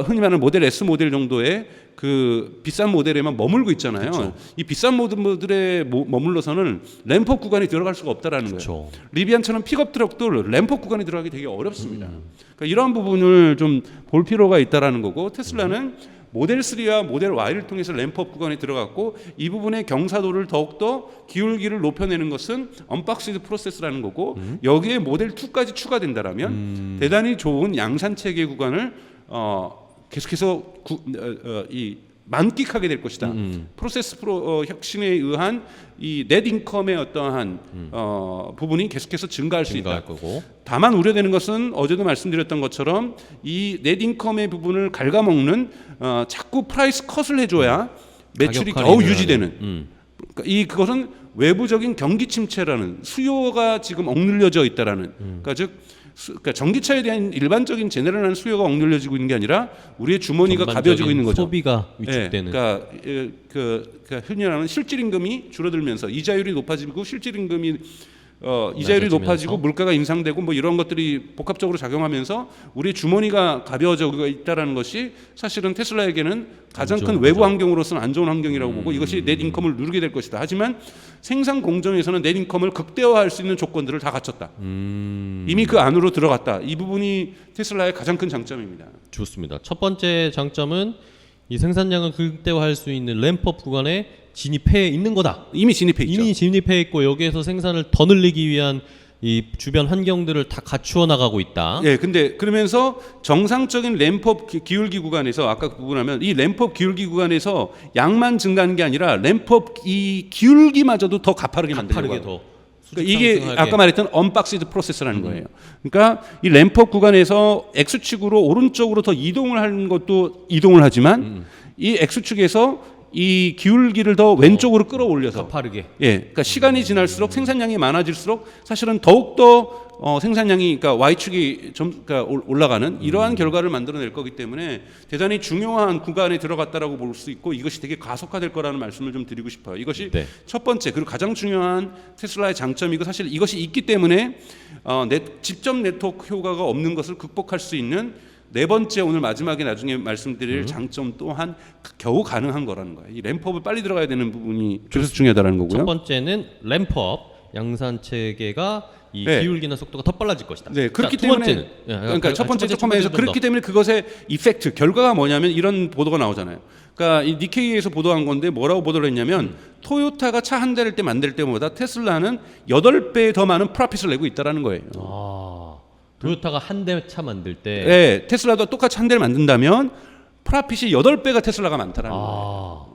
흔히 말하는 모델 S 모델 정도의 그 비싼 모델에만 머물고 있잖아요. 그쵸. 이 비싼 모델에 머물러서는 램프업 구간에 들어갈 수가 없다라는 거예요. 리비안처럼 픽업 트럭도 램프업 구간에 들어가기 되게 어렵습니다. 그러니까 이러한 부분을 좀 볼 필요가 있다라는 거고 테슬라는 모델 3와 모델 Y를 통해서 램프업 구간에 들어갔고 이 부분의 경사도를 더욱더 기울기를 높여내는 것은 언박시드 프로세스라는 거고 여기에 모델 2까지 추가된다라면 대단히 좋은 양산 체계 구간을 계속해서 만끽하게 될 것이다. 프로세스 혁신에 의한 이 넷 인컴의 어떠한 부분이 계속해서 증가할 수 있다. 거고. 다만 우려되는 것은 어제도 말씀드렸던 것처럼 이 넷 인컴의 부분을 갉아먹는 자꾸 프라이스 컷을 해줘야 매출이 겨우 유지되는. 그것은 외부적인 경기 침체라는 수요가 지금 억눌려져 있다라는. 그러니까 그러니까 전기차에 대한 일반적인 제네럴한 수요가 억눌려지고 있는 게 아니라 우리의 주머니가 가벼워지고 있는 거죠. 소비가 위축되는. 그러니까 흔히 말하는 실질 임금이 줄어들면서 이자율이 높아지고 실질 임금이 이자율이 높아지고 물가가 인상되고 뭐 이런 것들이 복합적으로 작용하면서 우리의 주머니가 가벼워지고 있다라는 것이 사실은 테슬라에게는 가장 큰 외부 환경으로서는 안 좋은 환경이라고 보고 이것이 넷 인컴을 누르게 될 것이다. 하지만 생산 공정에서는 넷 인컴을 극대화할 수 있는 조건들을 다 갖췄다. 이미 그 안으로 들어갔다. 이 부분이 테슬라의 가장 큰 장점입니다. 좋습니다. 첫 번째 장점은 이 생산량을 극대화할 수 있는 램프업 구간에 진입해 있는 거다. 이미 진입해 있죠. 이미 진입해 있고 여기에서 생산을 더 늘리기 위한 이 주변 환경들을 다 갖추어 나가고 있다. 예, 근데 그러면서 정상적인 램프업 기울기 구간에서 아까 그 부분하면 이 램프업 기울기 구간에서 양만 증가하는 게 아니라 램프업 이 기울기마저도 더 가파르게 만들려고 더. 그러니까 이게 아까 말했던 언박시드 프로세스라는 거예요. 그러니까 이 램프업 구간에서 X축으로 오른쪽으로 더 이동을 하는 것도 이동을 하지만 이 X축에서 이 기울기를 더 왼쪽으로 끌어올려서 가파르게. 예, 그러니까 시간이 지날수록 생산량이 많아질수록 사실은 더욱더 생산량이 그러니까 Y축이 그러니까 올라가는 이러한 결과를 만들어낼 거기 때문에 대단히 중요한 구간에 들어갔다라고 볼 수 있고 이것이 되게 가속화될 거라는 말씀을 좀 드리고 싶어요. 이것이 네. 첫 번째 그리고 가장 중요한 테슬라의 장점이고 사실 이것이 있기 때문에 직접 네트워크 효과가 없는 것을 극복할 수 있는 네 번째 오늘 마지막에 나중에 말씀드릴 장점 또한 겨우 가능한 거라는 거예요. 이 램프업을 빨리 들어가야 되는 부분이 그래서 중요하다는 거고요. 첫 번째는 램프업 양산 체계가 이 네. 기울기나 속도가 더 빨라질 것이다. 네, 그렇기 자, 두 때문에 번째는 그러니까 첫 번째 조금에서 좀 더. 그렇기 때문에 그것의 이펙트 결과가 뭐냐면 이런 보도가 나오잖아요. 그러니까 이 니케이에서 보도한 건데 뭐라고 보도를 했냐면 토요타가 차 한 대를 만들 때보다 테슬라는 8배 더 많은 프로핏을 내고 있다라는 거예요. 토요타가 한 대 차 만들 때 네, 테슬라도 똑같이 한 대를 만든다면 프로핏이 8배가 테슬라가 많다라는 거예요.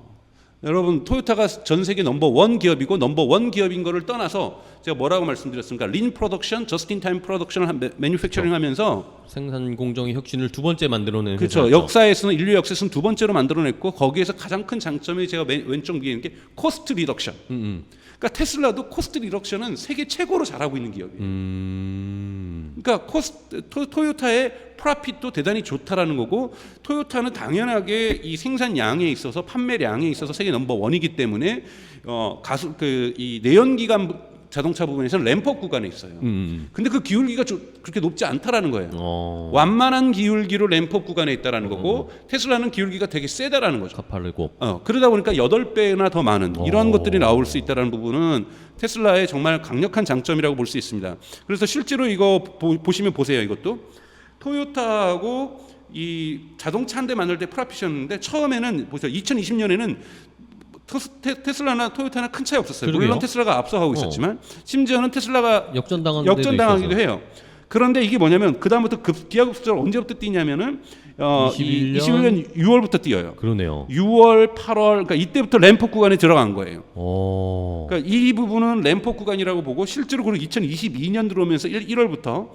여러분 토요타가 전 세계 넘버원 기업이고 넘버원 기업인 거를 떠나서 제가 뭐라고 말씀드렸습니까? 린 프로덕션, 저스트 인 타임 프로덕션을 매뉴팩처링 하면서 생산 공정의 혁신을 두 번째 만들어낸 그렇죠. 회사죠. 역사에서는 인류 역사에서는 두 번째로 만들어냈고 거기에서 가장 큰 장점이 제가 왼쪽 위에 있는 게 코스트 리덕션. 그러니까 테슬라도 코스트 리덕션은 세계 최고로 잘하고 있는 기업이에요. 그러니까 토요타의 프로핏도 대단히 좋다라는 거고 토요타는 당연하게 이 생산량에 있어서 판매량에 있어서 세계 넘버원이기 때문에 이 내연기관 자동차 부분에서는 램프업 구간에 있어요. 근데 그 기울기가 그렇게 높지 않다라는 거예요. 완만한 기울기로 램프업 구간에 있다라는 거고 테슬라는 기울기가 되게 세다라는 거죠. 가파르고. 그러다 보니까 8배나 더 많은 이런 것들이 나올 수 있다라는 부분은 테슬라의 정말 강력한 장점이라고 볼 수 있습니다. 그래서 실제로 이거 보시면 보세요. 이것도 토요타하고 이 자동차 한 대 만들 때 프로핏이었는데 처음에는 보세요. 2020년에는 테슬라나 토요타나 큰 차이 없었어요. 그러게요. 물론 테슬라가 앞서가고 있었지만 심지어는 테슬라가 역전당하기도 해요. 그런데 이게 뭐냐면 그 다음부터 기하급수적으로 언제부터 뛰냐면은 21년 6월부터 뛰어요. 그러네요. 6월, 8월 그러니까 이때부터 램프 구간에 들어간 거예요. 그러니까 이 부분은 램프 구간이라고 보고 실제로 그리고 2022년 들어오면서 1월부터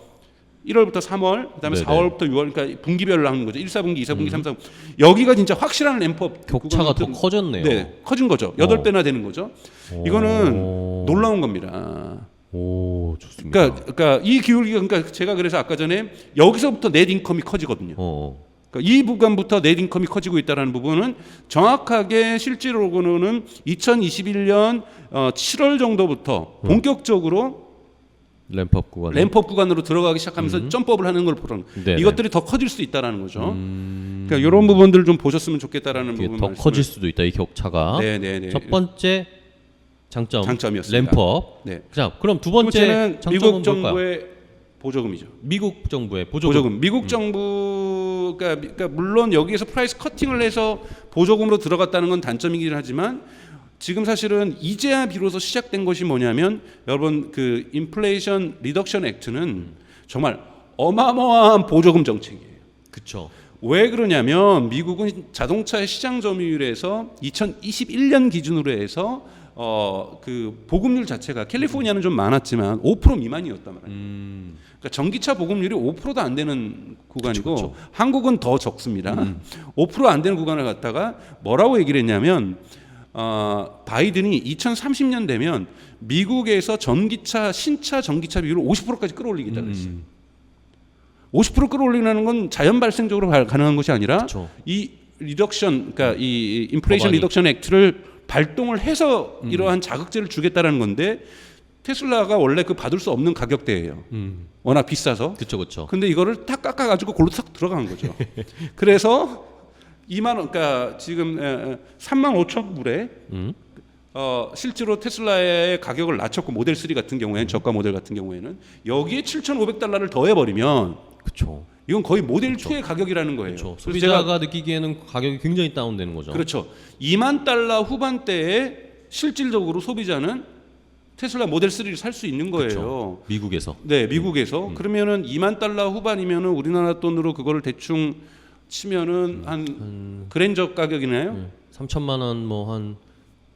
3월, 그다음에 네네. 4월부터 6월, 그러니까 분기별로 하는 거죠. 1사분기, 2사분기, 3사분기. 여기가 진짜 확실한 램프업 격차가 더 커졌네요. 네, 커진 거죠. 8배나 되는 거죠. 이거는 놀라운 겁니다. 오, 좋습니다. 그러니까 이 기울기가 그러니까 제가 그래서 아까 전에 여기서부터 넷 인컴이 커지거든요. 그러니까 이 부분부터 넷 인컴이 커지고 있다는 부분은 정확하게 실제로는 2021년 7월 정도부터 본격적으로 램프업 구간으로 들어가기 시작하면서 점프업을 하는 걸 보는 이것들이 더 커질 수 있다라는 거죠. 그러니까 이런 부분들을 좀 보셨으면 좋겠다라는 부분 더 커질 수도 있다 이 격차가. 네네네. 첫 번째 장점이었습니다. 램프업. 네. 자, 그럼 두 번째 장점은 미국 정부의 보조금이죠. 미국 정부의 보조금. 미국 정부 그러니까 물론 여기에서 프라이스 커팅을 해서 보조금으로 들어갔다는 건 단점이긴 하지만 지금 사실은 이제야 비로소 시작된 것이 뭐냐면 여러분 그 인플레이션 리덕션 액트는 정말 어마어마한 보조금 정책이에요. 그렇죠. 왜 그러냐면 미국은 자동차의 시장 점유율에서 2021년 기준으로 해서 그 보급률 자체가 캘리포니아는 좀 많았지만 5% 미만이었단 말이에요. 그러니까 전기차 보급률이 5%도 안 되는 구간이고 그쵸. 한국은 더 적습니다. 5% 안 되는 구간을 갖다가 뭐라고 얘기를 했냐면 바이든이 2030년 되면 미국에서 신차 전기차 비율을 50%까지 끌어올리겠다고 했어요. 50% 끌어올리는 건 자연 발생적으로 가능한 것이 아니라 그쵸. 이 리덕션, 그러니까 이 인플레이션 리덕션 액트를 발동을 해서 이러한 자극제를 주겠다라는 건데 테슬라가 원래 그 받을 수 없는 가격대예요. 워낙 비싸서. 그렇죠. 근데 이거를 딱 깎아가지고 골로 탁 들어간 거죠. 그래서 2만 원, 그러니까 지금 3만 5천 불에 실제로 테슬라의 가격을 낮췄고 모델 3 같은 경우에는 저가 모델 같은 경우에는 여기에 7,500달러를 더해버리면 그렇죠. 이건 거의 모델 2의 가격이라는 거예요. 그렇죠. 소비자가 느끼기에는 가격이 굉장히 다운되는 거죠. 그렇죠. 2만 달러 후반대에 실질적으로 소비자는 테슬라 모델 3를 살 수 있는 거예요. 그렇죠. 미국에서. 네, 미국에서. 그러면은 2만 달러 후반이면은 우리나라 돈으로 그거를 대충 치면은 한 그랜저 가격이나요? 3천만 원 뭐 한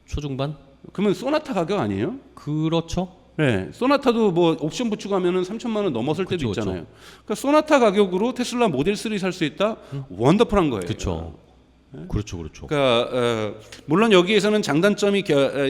초중반? 그러면 소나타 가격 아니에요? 그렇죠. 네, 소나타도 뭐 옵션 붙이고하면은 3천만 원 넘었을 때도 그쵸, 있잖아요. 그러니까 소나타 가격으로 테슬라 모델 3 살 수 있다. 원더풀한 거예요. 그렇죠. 그렇죠, 그렇죠. 그러니까 물론 여기에서는 장단점이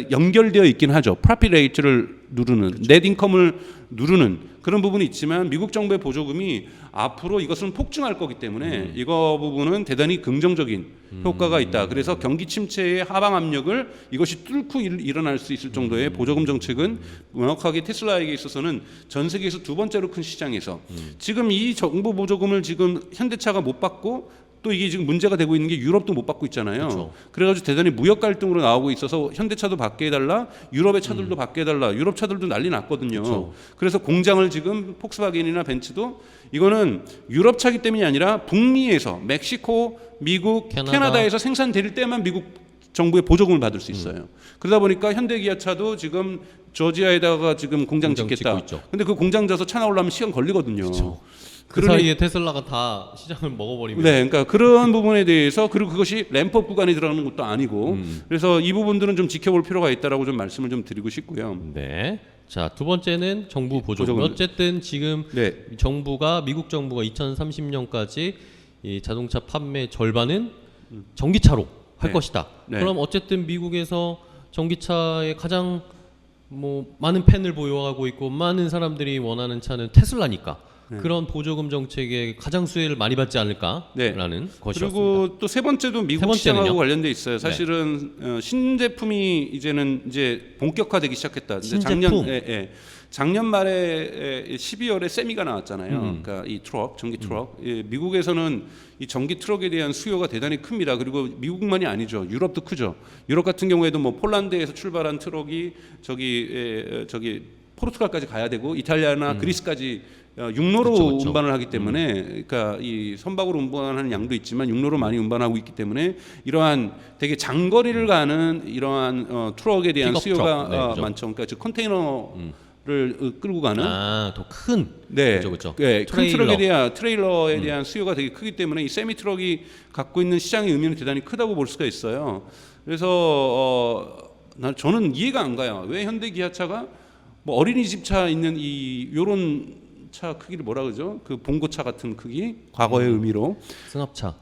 연결되어 있긴 하죠. 프로핏 레이트를 누르는, 그렇죠. 넷 인컴을 누르는 그런 부분이 있지만 미국 정부의 보조금이 앞으로 이것은 폭증할 거기 때문에 이거 부분은 대단히 긍정적인 효과가 있다. 그래서 경기 침체의 하방 압력을 이것이 뚫고 일어날 수 있을 정도의 보조금 정책은 명확하게 테슬라에게 있어서는 전 세계에서 두 번째로 큰 시장에서 지금 이 정부 보조금을 지금 현대차가 못 받고 또 이게 지금 문제가 되고 있는 게 유럽도 못 받고 있잖아요. 그렇죠. 그래가지고 대단히 무역 갈등으로 나오고 있어서 현대차도 받게 해달라, 유럽의 차들도 받게 해달라, 유럽 차들도 난리 났거든요. 그렇죠. 그래서 공장을 지금 폭스바겐이나 벤츠도 이거는 유럽 차기 때문이 아니라 북미에서 멕시코, 미국, 캐나다에서 생산될 때만 미국 정부의 보조금을 받을 수 있어요. 그러다 보니까 현대기아차도 지금 조지아에다가 지금 공장 짓겠다. 근데 그 공장 져서 차 나오려면 시간 걸리거든요. 그렇죠. 그 사이에 테슬라가 다 시장을 먹어버리면. 네, 그러니까 그런 부분에 대해서 그리고 그것이 램프업 구간에 들어가는 것도 아니고 그래서 이 부분들은 좀 지켜볼 필요가 있다라고 좀 말씀을 좀 드리고 싶고요. 네. 자, 두 번째는 정부 보조금. 어쨌든 지금 정부가 미국 정부가 2030년까지 이 자동차 판매 절반은 전기차로 할 것이다. 그럼 어쨌든 미국에서 전기차의 가장 뭐 많은 팬을 보유하고 있고 많은 사람들이 원하는 차는 테슬라니까. 그런 보조금 정책에 가장 수혜를 많이 받지 않을까라는 것이었습니다. 그리고 또 세 번째도 미국 시장하고 관련돼 있어요. 사실은 신제품이 이제는 이제 본격화되기 시작했다. 신제품. 작년 말에 12월에 세미가 나왔잖아요. 그러니까 이 트럭, 전기 트럭. 미국에서는 이 전기 트럭에 대한 수요가 대단히 큽니다. 그리고 미국만이 아니죠. 유럽도 크죠. 유럽 같은 경우에도 뭐 폴란드에서 출발한 트럭이 저기 포르투갈까지 가야 되고 이탈리아나 그리스까지 육로로 그쵸. 운반을 하기 때문에 그러니까 이 선박으로 운반하는 양도 있지만 육로로 많이 운반하고 있기 때문에 이러한 되게 장거리를 가는 이러한 트럭에 대한 수요가 많죠. 그러니까 즉 컨테이너를 끌고 가는 더 큰 그렇죠. 큰 트럭에 대한 트레일러에 대한 수요가 되게 크기 때문에 이 세미 트럭이 갖고 있는 시장의 의미는 대단히 크다고 볼 수가 있어요. 그래서 저는 이해가 안 가요. 왜 현대 기아차가 뭐 어린이집 차 있는 이 요런 차 크기를 뭐라 그러죠? 그 봉고차 같은 크기, 과거의 의미로 승합차.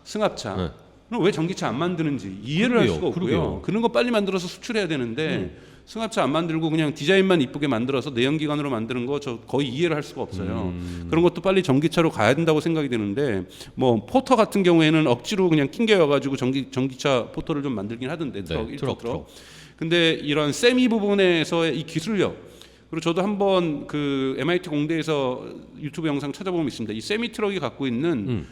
그럼 왜 전기차 안 만드는지 이해를 할 수가 없고요. 그런 거 빨리 만들어서 수출해야 되는데 승합차 안 만들고 그냥 디자인만 이쁘게 만들어서 내연기관으로 만드는 거 저 거의 이해를 할 수가 없어요. 그런 것도 빨리 전기차로 가야 된다고 생각이 되는데 뭐 포터 같은 경우에는 억지로 그냥 낑겨와가지고 전기차 포터를 좀 만들긴 하던데 트럭. 근데 이런 세미 부분에서의 이 기술력 그리고 저도 한번 그 MIT 공대에서 유튜브 영상 찾아보면 있습니다. 이 세미 트럭이 갖고 있는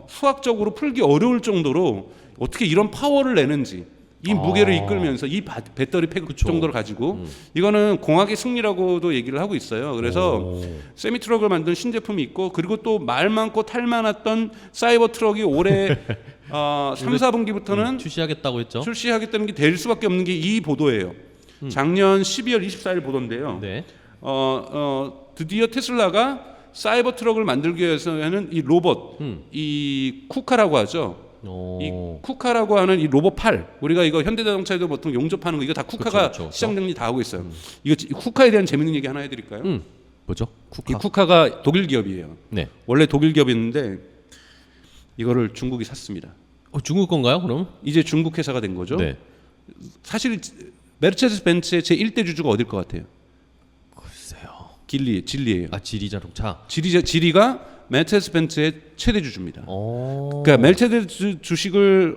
수학적으로 풀기 어려울 정도로 어떻게 이런 파워를 내는지 이 무게를 이끌면서 이 배터리 팩 정도를 가지고 이거는 공학의 승리라고도 얘기를 하고 있어요. 그래서 세미 트럭을 만든 신제품이 있고 그리고 또 말 많고 탈 많았던 사이버 트럭이 올해 3, 4분기부터는 출시하겠다고 했죠. 출시하겠다는 게 될 수밖에 없는 게 이 보도예요. 작년 12월 24일 보도인데요. 드디어 테슬라가 사이버 트럭을 만들기 위해서는 이 로봇, 이 쿠카라고 하죠. 이 쿠카라고 하는 이 로봇 팔, 우리가 이거 현대자동차에도 보통 용접하는 거 이거 다 쿠카가 시장 정리 다 하고 있어요. 이거 쿠카에 대한 재밌는 얘기 하나 해드릴까요? 뭐죠? 이 쿠카가 독일 기업이에요. 원래 독일 기업이었는데 이거를 중국이 샀습니다. 중국 건가요? 그럼 이제 중국 회사가 된 거죠. 사실 메르세데스 벤츠의 제 1대 주주가 어딜 것 같아요? 글쎄요. 진리예요. 지리 자동차. 지리가 메르세데스 벤츠의 최대 주주입니다. 그러니까 메르세데스 주식을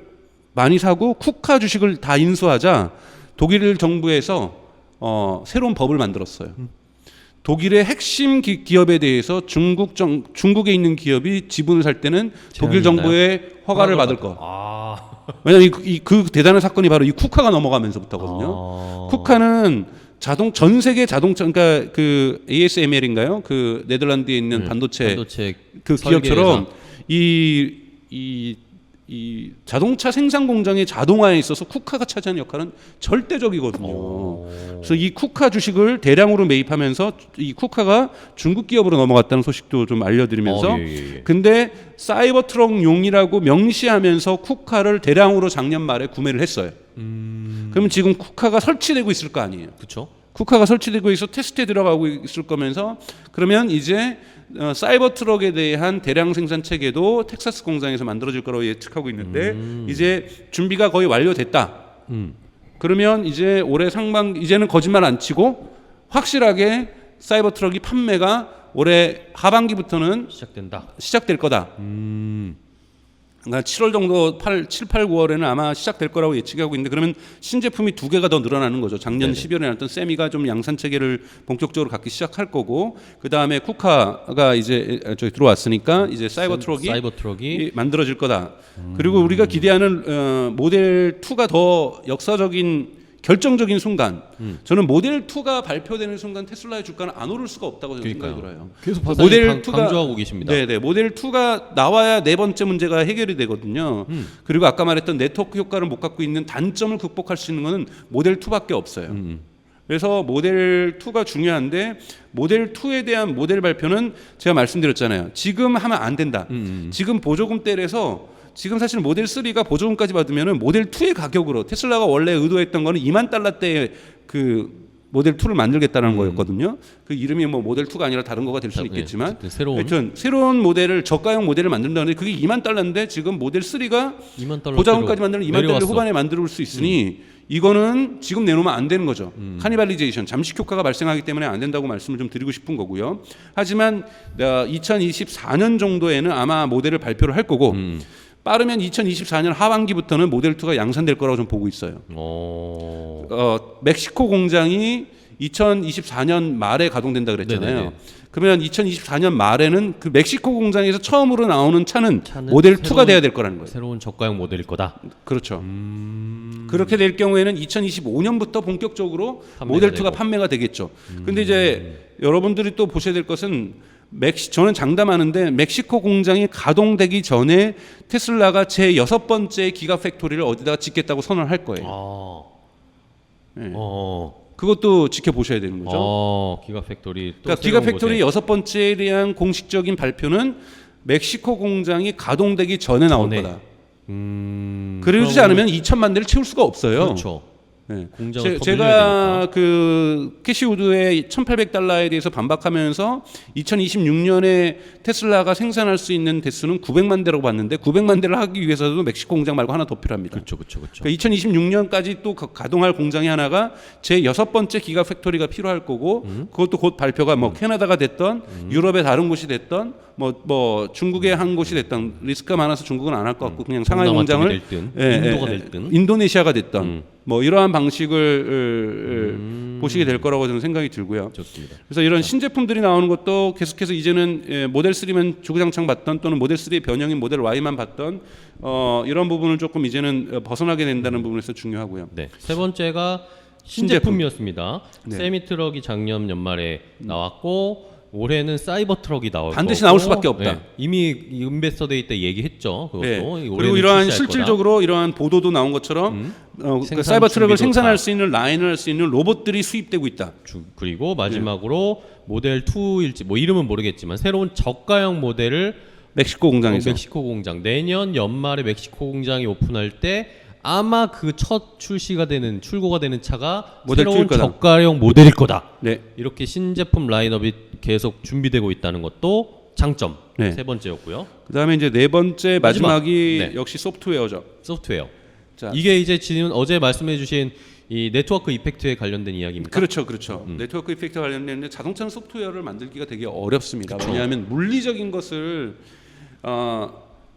많이 사고 쿠카 주식을 다 인수하자 독일 정부에서 새로운 법을 만들었어요. 독일의 핵심 기업에 대해서 중국에 있는 기업이 지분을 살 때는 독일 정부의 허가를 받을 거. 왜냐면 그 대단한 사건이 바로 이 쿠카가 넘어가면서부터거든요. 쿠카는 전 세계 자동차 그러니까 그 ASML인가요? 그 네덜란드에 있는 반도체 그 기업처럼 이 자동차 생산 공장의 자동화에 있어서 쿠카가 차지하는 역할은 절대적이거든요. 그래서 이 쿠카 주식을 대량으로 매입하면서 이 쿠카가 중국 기업으로 넘어갔다는 소식도 좀 알려드리면서 근데 사이버 트럭용이라고 명시하면서 쿠카를 대량으로 작년 말에 구매를 했어요. 그러면 지금 쿠카가 설치되고 있을 거 아니에요. 그렇죠. 쿠카가 설치되고 있어 테스트에 들어가고 있을 거면서 그러면 이제 사이버 트럭에 대한 대량 생산 체계도 텍사스 공장에서 만들어질 거라고 예측하고 있는데 이제 준비가 거의 완료됐다. 그러면 이제 올해 상반기 이제는 거짓말 안 치고 확실하게 사이버 트럭이 판매가 올해 하반기부터는 시작될 거다. 그러니까 7월 정도 7, 8, 9월에는 아마 시작될 거라고 예측하고 있는데 그러면 신제품이 2개가 더 늘어나는 거죠. 작년 12월에 나왔던 세미가 좀 양산 체계를 본격적으로 갖기 시작할 거고 그다음에 쿠카가 이제 저기 들어왔으니까 이제 사이버 트럭이 만들어질 거다. 그리고 우리가 기대하는 모델 2가 더 역사적인 결정적인 순간 저는 모델 2가 발표되는 순간 테슬라의 주가는 안 오를 수가 없다고 저는 생각이 들어요. 계속 모델 2가 강조하고 계십니다. 네네 모델 2가 나와야 네 번째 문제가 해결이 되거든요. 그리고 아까 말했던 네트워크 효과를 못 갖고 있는 단점을 극복할 수 있는 것은 모델 2밖에 없어요. 그래서 모델 2가 중요한데 모델 2에 대한 모델 발표는 제가 말씀드렸잖아요. 지금 하면 안 된다. 지금 보조금 떼래서 지금 사실 모델 3가 보조금까지 받으면은 모델 2의 가격으로 테슬라가 원래 의도했던 거는 $20,000대의 그 모델 2를 만들겠다는 거였거든요. 그 이름이 뭐 모델 2가 아니라 다른 거가 될 수는 있겠지만 하여튼 새로운 모델을 저가형 모델을 만든다는데 그게 $20,000인데 지금 모델 3가 보조금까지 만들면 $20,000 후반에 만들 수 있으니 이거는 지금 내놓으면 안 되는 거죠. 카니발리제이션, 잠식 효과가 발생하기 때문에 안 된다고 말씀을 좀 드리고 싶은 거고요. 하지만 2024년 정도에는 아마 모델을 발표를 할 거고 빠르면 2024년 하반기부터는 모델 2가 양산될 거라고 좀 보고 있어요. 멕시코 공장이 2024년 말에 가동된다 그랬잖아요. 네네네. 그러면 2024년 말에는 그 멕시코 공장에서 처음으로 나오는 차는 모델 2가 돼야 될 거라는 거예요. 새로운 저가형 모델일 거다. 그렇죠. 그렇게 될 경우에는 2025년부터 본격적으로 모델 2가 판매가 되겠죠. 근데 이제 여러분들이 또 보셔야 될 것은 저는 장담하는데 멕시코 공장이 가동되기 전에 테슬라가 제 6번째 기가 팩토리를 어디다가 짓겠다고 선언을 할 거예요. 네. 그것도 지켜보셔야 되는 거죠. 기가 팩토리. 그러니까 기가 팩토리 6번째에 대한 공식적인 발표는 멕시코 공장이 가동되기 전에 나올 거다. 그러지 않으면 2천만 대를 채울 수가 없어요. 그렇죠. 네. 제가 그 캐시우드의 $1,800에 대해서 반박하면서 2026년에 테슬라가 생산할 수 있는 대수는 900만 대라고 봤는데 900만 대를 하기 위해서도 멕시코 공장 말고 하나 더 필요합니다. 그렇죠. 그러니까 2026년까지 또 가동할 공장이 하나가 제 6번째 기가 팩토리가 필요할 거고 그것도 곧 발표가 뭐 캐나다가 됐던 유럽의 다른 곳이 됐던 뭐 중국의 한 곳이 됐던 리스크가 많아서 중국은 안 할 것 같고 그냥 상하이 공장을 인도가 됐든 인도네시아가 됐던 뭐 이러한 방식을 보시게 될 거라고 저는 생각이 들고요. 좋습니다. 그래서 이런 신제품들이 나오는 것도 계속해서 이제는 모델 3만 주구장창 봤던 또는 모델 3의 변형인 모델 Y만 봤던 이런 부분을 조금 이제는 벗어나게 된다는 부분에서 중요하고요. 네. 세 번째가 신제품이었습니다. 네. 세미 트럭이 작년 연말에 나왔고 올해는 사이버 트럭이 나올 반드시 나올 수밖에 없다. 네. 이미 인베스터 데이 때 얘기했죠. 그것도. 네. 그리고 이러한 실질적으로 이러한 보도도 나온 것처럼 그 사이버 트럭을 생산할 수 있는 라인을 할 수 있는 로봇들이 수입되고 있다. 그리고 마지막으로 모델 2일지 뭐 이름은 모르겠지만 새로운 저가형 모델을 멕시코 공장에서 멕시코 공장 내년 연말에 멕시코 공장이 오픈할 때 아마 그 첫 출고가 되는 차가 새로운 저가형 모델일 거다. 네. 이렇게 신제품 라인업이 계속 준비되고 있다는 것도 장점. 네. 세 번째였고요. 그다음에 이제 네 번째 마지막이 역시 소프트웨어죠. 소프트웨어. 자, 이게 이제 지금 어제 말씀해주신 이 네트워크 이펙트에 관련된 이야기입니다. 그렇죠. 네트워크 이펙트 관련된 자동차 소프트웨어를 만들기가 되게 어렵습니다. 그쵸. 왜냐하면 물리적인 것을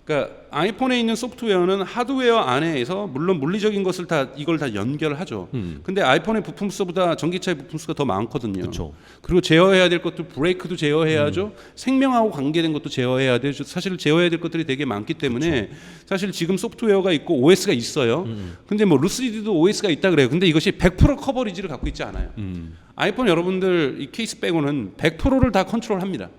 그러니까 아이폰에 있는 소프트웨어는 하드웨어 안에서 물론 물리적인 것을 이걸 다 연결하죠. 근데 아이폰의 부품수보다 전기차의 부품수가 더 많거든요. 그쵸. 그리고 제어해야 될 것도 브레이크도 제어해야죠. 생명하고 관계된 것도 제어해야 되죠. 사실 제어해야 될 것들이 되게 많기 때문에 사실 지금 소프트웨어가 있고 OS가 있어요. 근데 뭐 루시드도 OS가 있다 그래요. 근데 이것이 100% 커버리지를 갖고 있지 않아요. 아이폰 여러분들 이 케이스 빼고는 100%를 다 컨트롤합니다.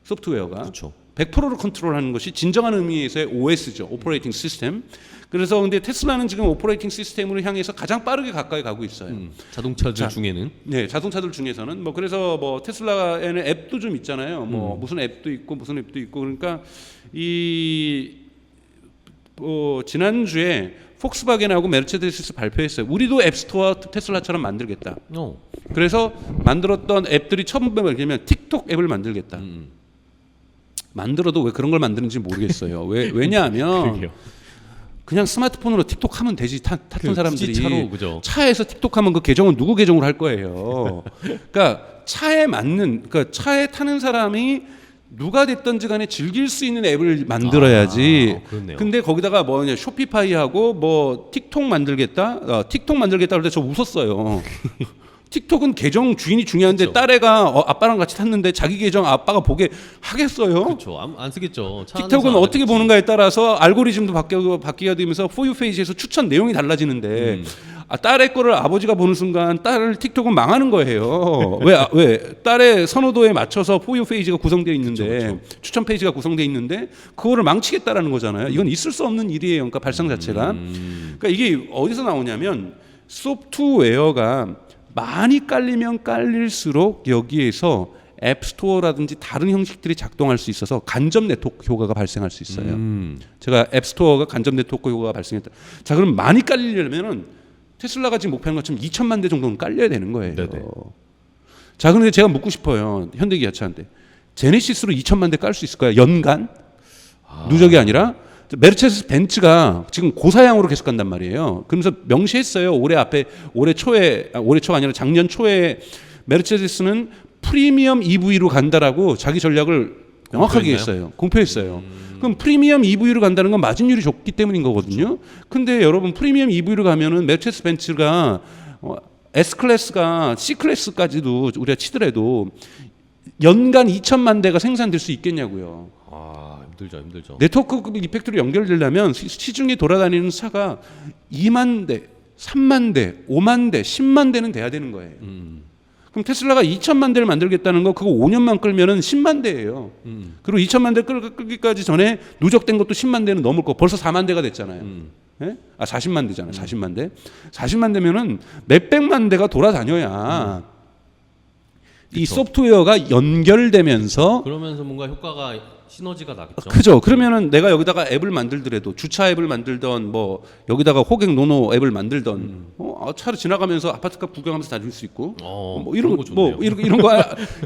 소프트웨어가. 그쵸. 100%를 컨트롤하는 것이 진정한 의미에서의 OS죠. 오퍼레이팅 시스템. 그래서 근데 테슬라는 지금 오퍼레이팅 시스템으로 향해서 가장 빠르게 가까이 가고 있어요. 자동차들 중에는. 네, 자동차들 중에서는 뭐 그래서 뭐 테슬라에는 앱도 좀 있잖아요. 뭐 무슨 앱도 있고 그러니까 지난주에 폭스바겐하고 메르체데스 발표했어요. 우리도 앱스토어 테슬라처럼 만들겠다. 그래서 만들었던 앱들이 처음 보면 틱톡 앱을 만들겠다. 만들어도 왜 그런 걸 만드는지 모르겠어요. 왜냐하면 그러게요. 그냥 스마트폰으로 틱톡 하면 되지. 탔던 사람들이 차로 그죠. 차에서 틱톡 하면 그 계정은 누구 계정으로 할 거예요. 그러니까 차에 맞는, 그러니까 차에 타는 사람이 누가 됐든지 간에 즐길 수 있는 앱을 만들어야지. 그렇네요. 근데 거기다가 뭐냐 쇼피파이하고 뭐 틱톡 만들겠다 그럴 때 저 웃었어요. 틱톡은 계정 주인이 중요한데 그쵸. 딸애가 아빠랑 같이 탔는데 자기 계정 아빠가 보게 하겠어요? 그렇죠. 안 쓰겠죠. 차 틱톡은 안에서 안 어떻게 하겠지. 보는가에 따라서 알고리즘도 바뀌게 되면서 포유 페이지에서 추천 내용이 달라지는데 딸의 거를 아버지가 보는 순간 딸을 틱톡은 망하는 거예요. 왜 딸의 선호도에 맞춰서 포유 페이지가 구성되어 있는데 그쵸. 추천 페이지가 구성되어 있는데 그거를 망치겠다라는 거잖아요. 이건 있을 수 없는 일이에요. 그러니까 발상 자체가. 그러니까 이게 어디서 나오냐면 소프트웨어가 많이 깔리면 깔릴수록 여기에서 앱스토어라든지 다른 형식들이 작동할 수 있어서 간접 네트워크 효과가 발생할 수 있어요. 제가 앱스토어가 간접 네트워크 효과가 발생했다. 자, 그럼 많이 깔리려면은 테슬라가 지금 목표한 것처럼 2천만 대 정도는 깔려야 되는 거예요. 네네. 자, 그런데 제가 묻고 싶어요. 현대기아차한테 제네시스로 2천만 대 깔 수 있을까요? 연간? 누적이 아니라 메르체데스 벤츠가 지금 고사양으로 계속 간단 말이에요. 그러면서 명시했어요. 올해 초가 아니라 작년 초에 메르체데스는 프리미엄 EV로 간다라고 자기 전략을 명확하게 했어요. 공표했어요. 그럼 프리미엄 EV로 간다는 건 마진율이 좋기 때문인 거거든요. 근데 여러분 프리미엄 EV로 가면은 메르체데스 벤츠가 S클래스가 C클래스까지도 우리가 치더라도 연간 2천만 대가 생산될 수 있겠냐고요. 힘들죠. 네트워크 이펙트로 연결되려면 시중에 돌아다니는 차가 2만 대, 3만 대, 5만 대, 10만 대는 돼야 되는 거예요. 그럼 테슬라가 2천만 대를 만들겠다는 거 그거 5년만 끌면은 10만 대예요. 그리고 2천만 대 끌기까지 전에 누적된 것도 10만 대는 넘을 거. 벌써 4만 대가 됐잖아요. 예? 40만 대잖아요. 40만 대. 40만 대면은 몇백만 대가 돌아다녀야 이 소프트웨어가 연결되면서 그러면서 뭔가 효과가 시너지가 나겠죠. 그죠. 그러면은 내가 여기다가 앱을 만들더라도 주차 앱을 만들던 뭐 여기다가 호객 노노 앱을 만들던 차로 지나가면서 아파트값 구경하면서 다닐 수 있고 뭐 이런 거 좋네요.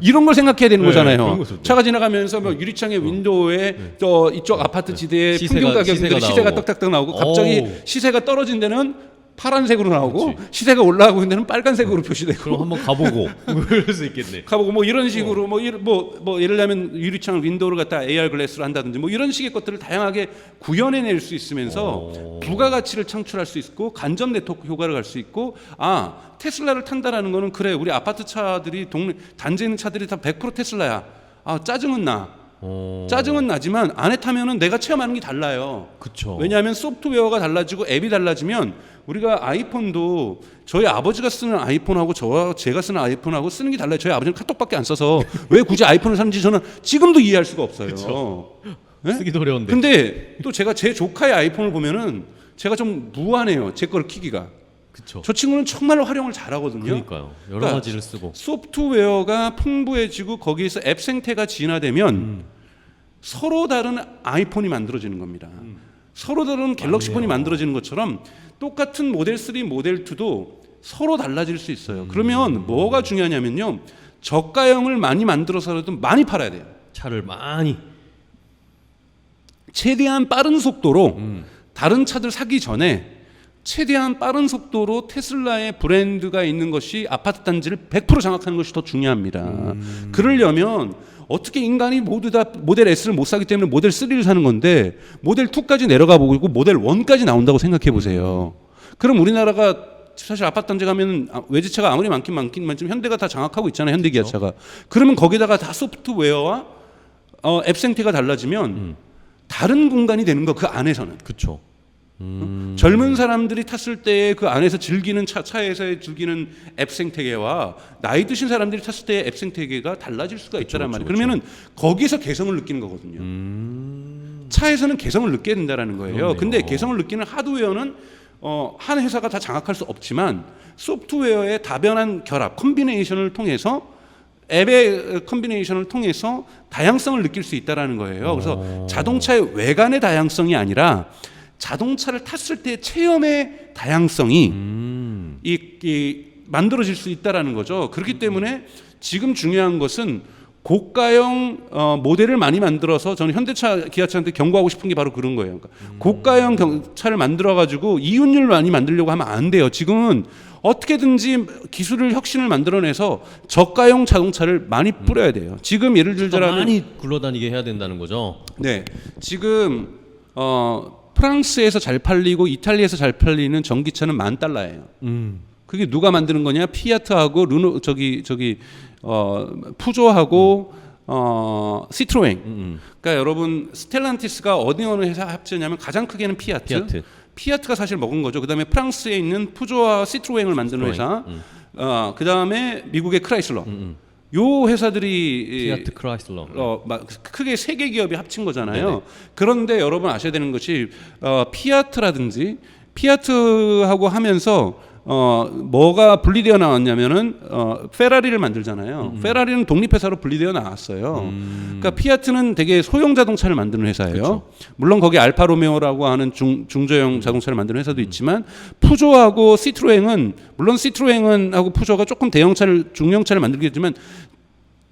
이런 걸 생각해야 되는 네, 거잖아요. 그런 거 좋네요. 차가 지나가면서 뭐 유리창에 윈도우에 저 이쪽 아파트 지대에 평균 가격들이 시세가 나오고. 딱딱딱 나오고 갑자기 시세가 떨어진 데는 파란색으로 나오고 시세가 올라가고 있는 데는 빨간색으로 표시되고 그럼 한번 가보고 그럴 수 있겠네. 가보고 뭐 이런 식으로 뭐 예를 들면 유리창 윈도우를 갖다 AR 글래스로 한다든지 뭐 이런 식의 것들을 다양하게 구현해낼 수 있으면서 부가가치를 창출할 수 있고 간접 네트워크 효과를 갈 수 있고 테슬라를 탄다라는 거는 그래 우리 아파트 차들이 단지에 있는 차들이 다 100% 테슬라야. 짜증은 나. 짜증은 나지만 안에 타면은 내가 체험하는 게 달라요. 그쵸. 왜냐하면 소프트웨어가 달라지고 앱이 달라지면 우리가 아이폰도 저희 아버지가 쓰는 아이폰하고 제가 쓰는 아이폰하고 쓰는 게 달라요. 저희 아버지는 카톡밖에 안 써서 왜 굳이 아이폰을 사는지 저는 지금도 이해할 수가 없어요. 네? 쓰기도 어려운데. 근데 또 제가 제 조카의 아이폰을 보면은 제가 좀 무한해요. 제 거를 키기가. 그쵸. 저 친구는 정말 활용을 잘하거든요. 그러니까요. 여러 그러니까 가지를 쓰고. 소프트웨어가 풍부해지고 거기에서 앱 생태가 진화되면 서로 다른 아이폰이 만들어지는 겁니다. 서로 다른 갤럭시 폰이 만들어지는 것처럼 똑같은 모델 3, 모델 2도 서로 달라질 수 있어요. 그러면 뭐가 중요하냐면요. 저가형을 많이 만들어서라도 많이 팔아야 돼요. 차를 많이. 최대한 빠른 속도로 다른 차들 사기 전에 최대한 빠른 속도로 테슬라의 브랜드가 있는 것이 아파트 단지를 100% 장악하는 것이 더 중요합니다. 그러려면 어떻게 인간이 모두 다 모델 S를 못 사기 때문에 모델 3를 사는 건데 모델 2까지 내려가 보고 모델 1까지 나온다고 생각해 보세요. 그럼 우리나라가 사실 아파트 단지 가면 외제차가 아무리 많긴 많지만 현대가 다 장악하고 있잖아요. 현대기아차가. 그러면 거기다가 다 소프트웨어와 앱 생태가 달라지면 다른 공간이 되는 거 그 안에서는. 그쵸. 젊은 사람들이 탔을 때 그 안에서 즐기는 차에서 즐기는 앱 생태계와 나이 드신 사람들이 탔을 때의 앱 생태계가 달라질 수가 있다란 말이에요. 그러면은 거기서 개성을 느끼는 거거든요. 차에서는 개성을 느껴야 된다라는 거예요. 그렇네요. 근데 개성을 느끼는 하드웨어는 한 회사가 다 장악할 수 없지만 소프트웨어의 다변한 결합, 컨비네이션을 통해서 앱의 컨비네이션을 통해서 다양성을 느낄 수 있다라는 거예요. 그래서 자동차의 외관의 다양성이 아니라 자동차를 탔을 때 체험의 다양성이 만들어질 수 있다라는 거죠. 그렇기 때문에 지금 중요한 것은 고가형 모델을 많이 만들어서 저는 현대차, 기아차한테 경고하고 싶은 게 바로 그런 거예요. 그러니까 고가형 차를 만들어 가지고 이윤율 많이 만들려고 하면 안 돼요. 지금은 어떻게든지 기술을 혁신을 만들어내서 저가형 자동차를 많이 뿌려야 돼요. 지금 예를 들자면 많이 굴러다니게 해야 된다는 거죠. 네, 지금 프랑스에서 잘 팔리고 이탈리아에서 잘 팔리는 전기차는 $10,000예요. 그게 누가 만드는 거냐? 피아트하고 르노 푸조하고 시트로엥. 그러니까 여러분 스텔란티스가 어느 회사 합치냐면 가장 크게는 피아트가 사실 먹은 거죠. 그다음에 프랑스에 있는 푸조와 시트로엥을 만드는 회사. 그다음에 미국의 크라이슬러. 요 회사들이 피아트 크라이슬러 크게 세 개 기업이 합친 거잖아요. 네네. 그런데 여러분 아셔야 되는 것이 피아트라든지 피아트하고 하면서 뭐가 분리되어 나왔냐면은 페라리를 만들잖아요. 페라리는 독립회사로 분리되어 나왔어요. 그러니까 피아트는 되게 소형 자동차를 만드는 회사예요. 그렇죠. 물론 거기 알파로메오라고 하는 중저형 자동차를 만드는 회사도 있지만 푸조하고 시트로엥은 물론 시트로엥은 하고 푸조가 조금 대형차를 중형차를 만들겠지만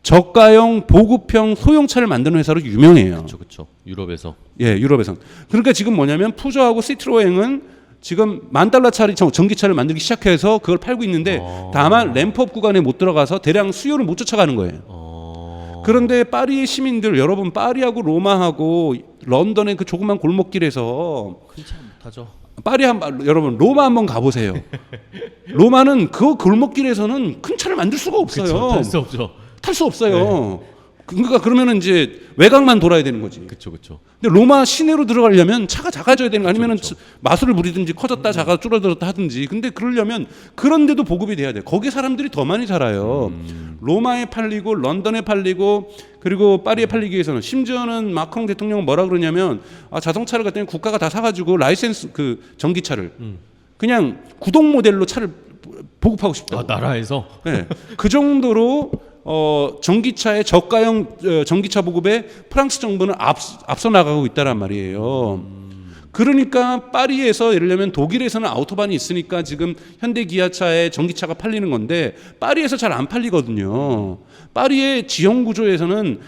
저가형 보급형 소형차를 만드는 회사로 유명해요. 그렇죠. 유럽에서. 예, 유럽에서. 그러니까 지금 뭐냐면 푸조하고 시트로엥은 지금 $10,000짜리 전기차를 만들기 시작해서 그걸 팔고 있는데 다만 램프업 구간에 못 들어가서 대량 수요를 못 쫓아가는 거예요. 그런데 파리의 시민들 여러분 파리하고 로마하고 런던의 그 조그만 골목길에서 큰 차 못 타죠. 파리 여러분 로마 한번 가보세요. 로마는 그 골목길에서는 큰 차를 만들 수가 없어요. 탈 수 없죠. 탈 수 없어요. 네. 그러니까 그러면은 이제 외곽만 돌아야 되는 거지. 그렇죠. 근데 로마 시내로 들어가려면 차가 작아져야 되는 거 아니면은 마술을 부리든지 커졌다 작아 줄어들었다 하든지. 근데 그러려면 그런데도 보급이 돼야 돼. 거기 사람들이 더 많이 살아요. 로마에 팔리고 런던에 팔리고 그리고 파리에 팔리기 위해서는 심지어는 마크롱 대통령은 뭐라 그러냐면 자동차를 갖다 국가가 다 사가지고 라이센스 그 전기차를 그냥 구동 모델로 차를 보급하고 싶다. 나라에서. 네. 그 정도로 전기차의 저가형 전기차 보급에 프랑스 정부는 앞서 나가고 있다란 말이에요. 그러니까 파리에서 예를 들면 독일에서는 아우토반이 있으니까 지금 현대 기아차의 전기차가 팔리는 건데 파리에서 잘 안 팔리거든요. 파리의 지형 구조에서는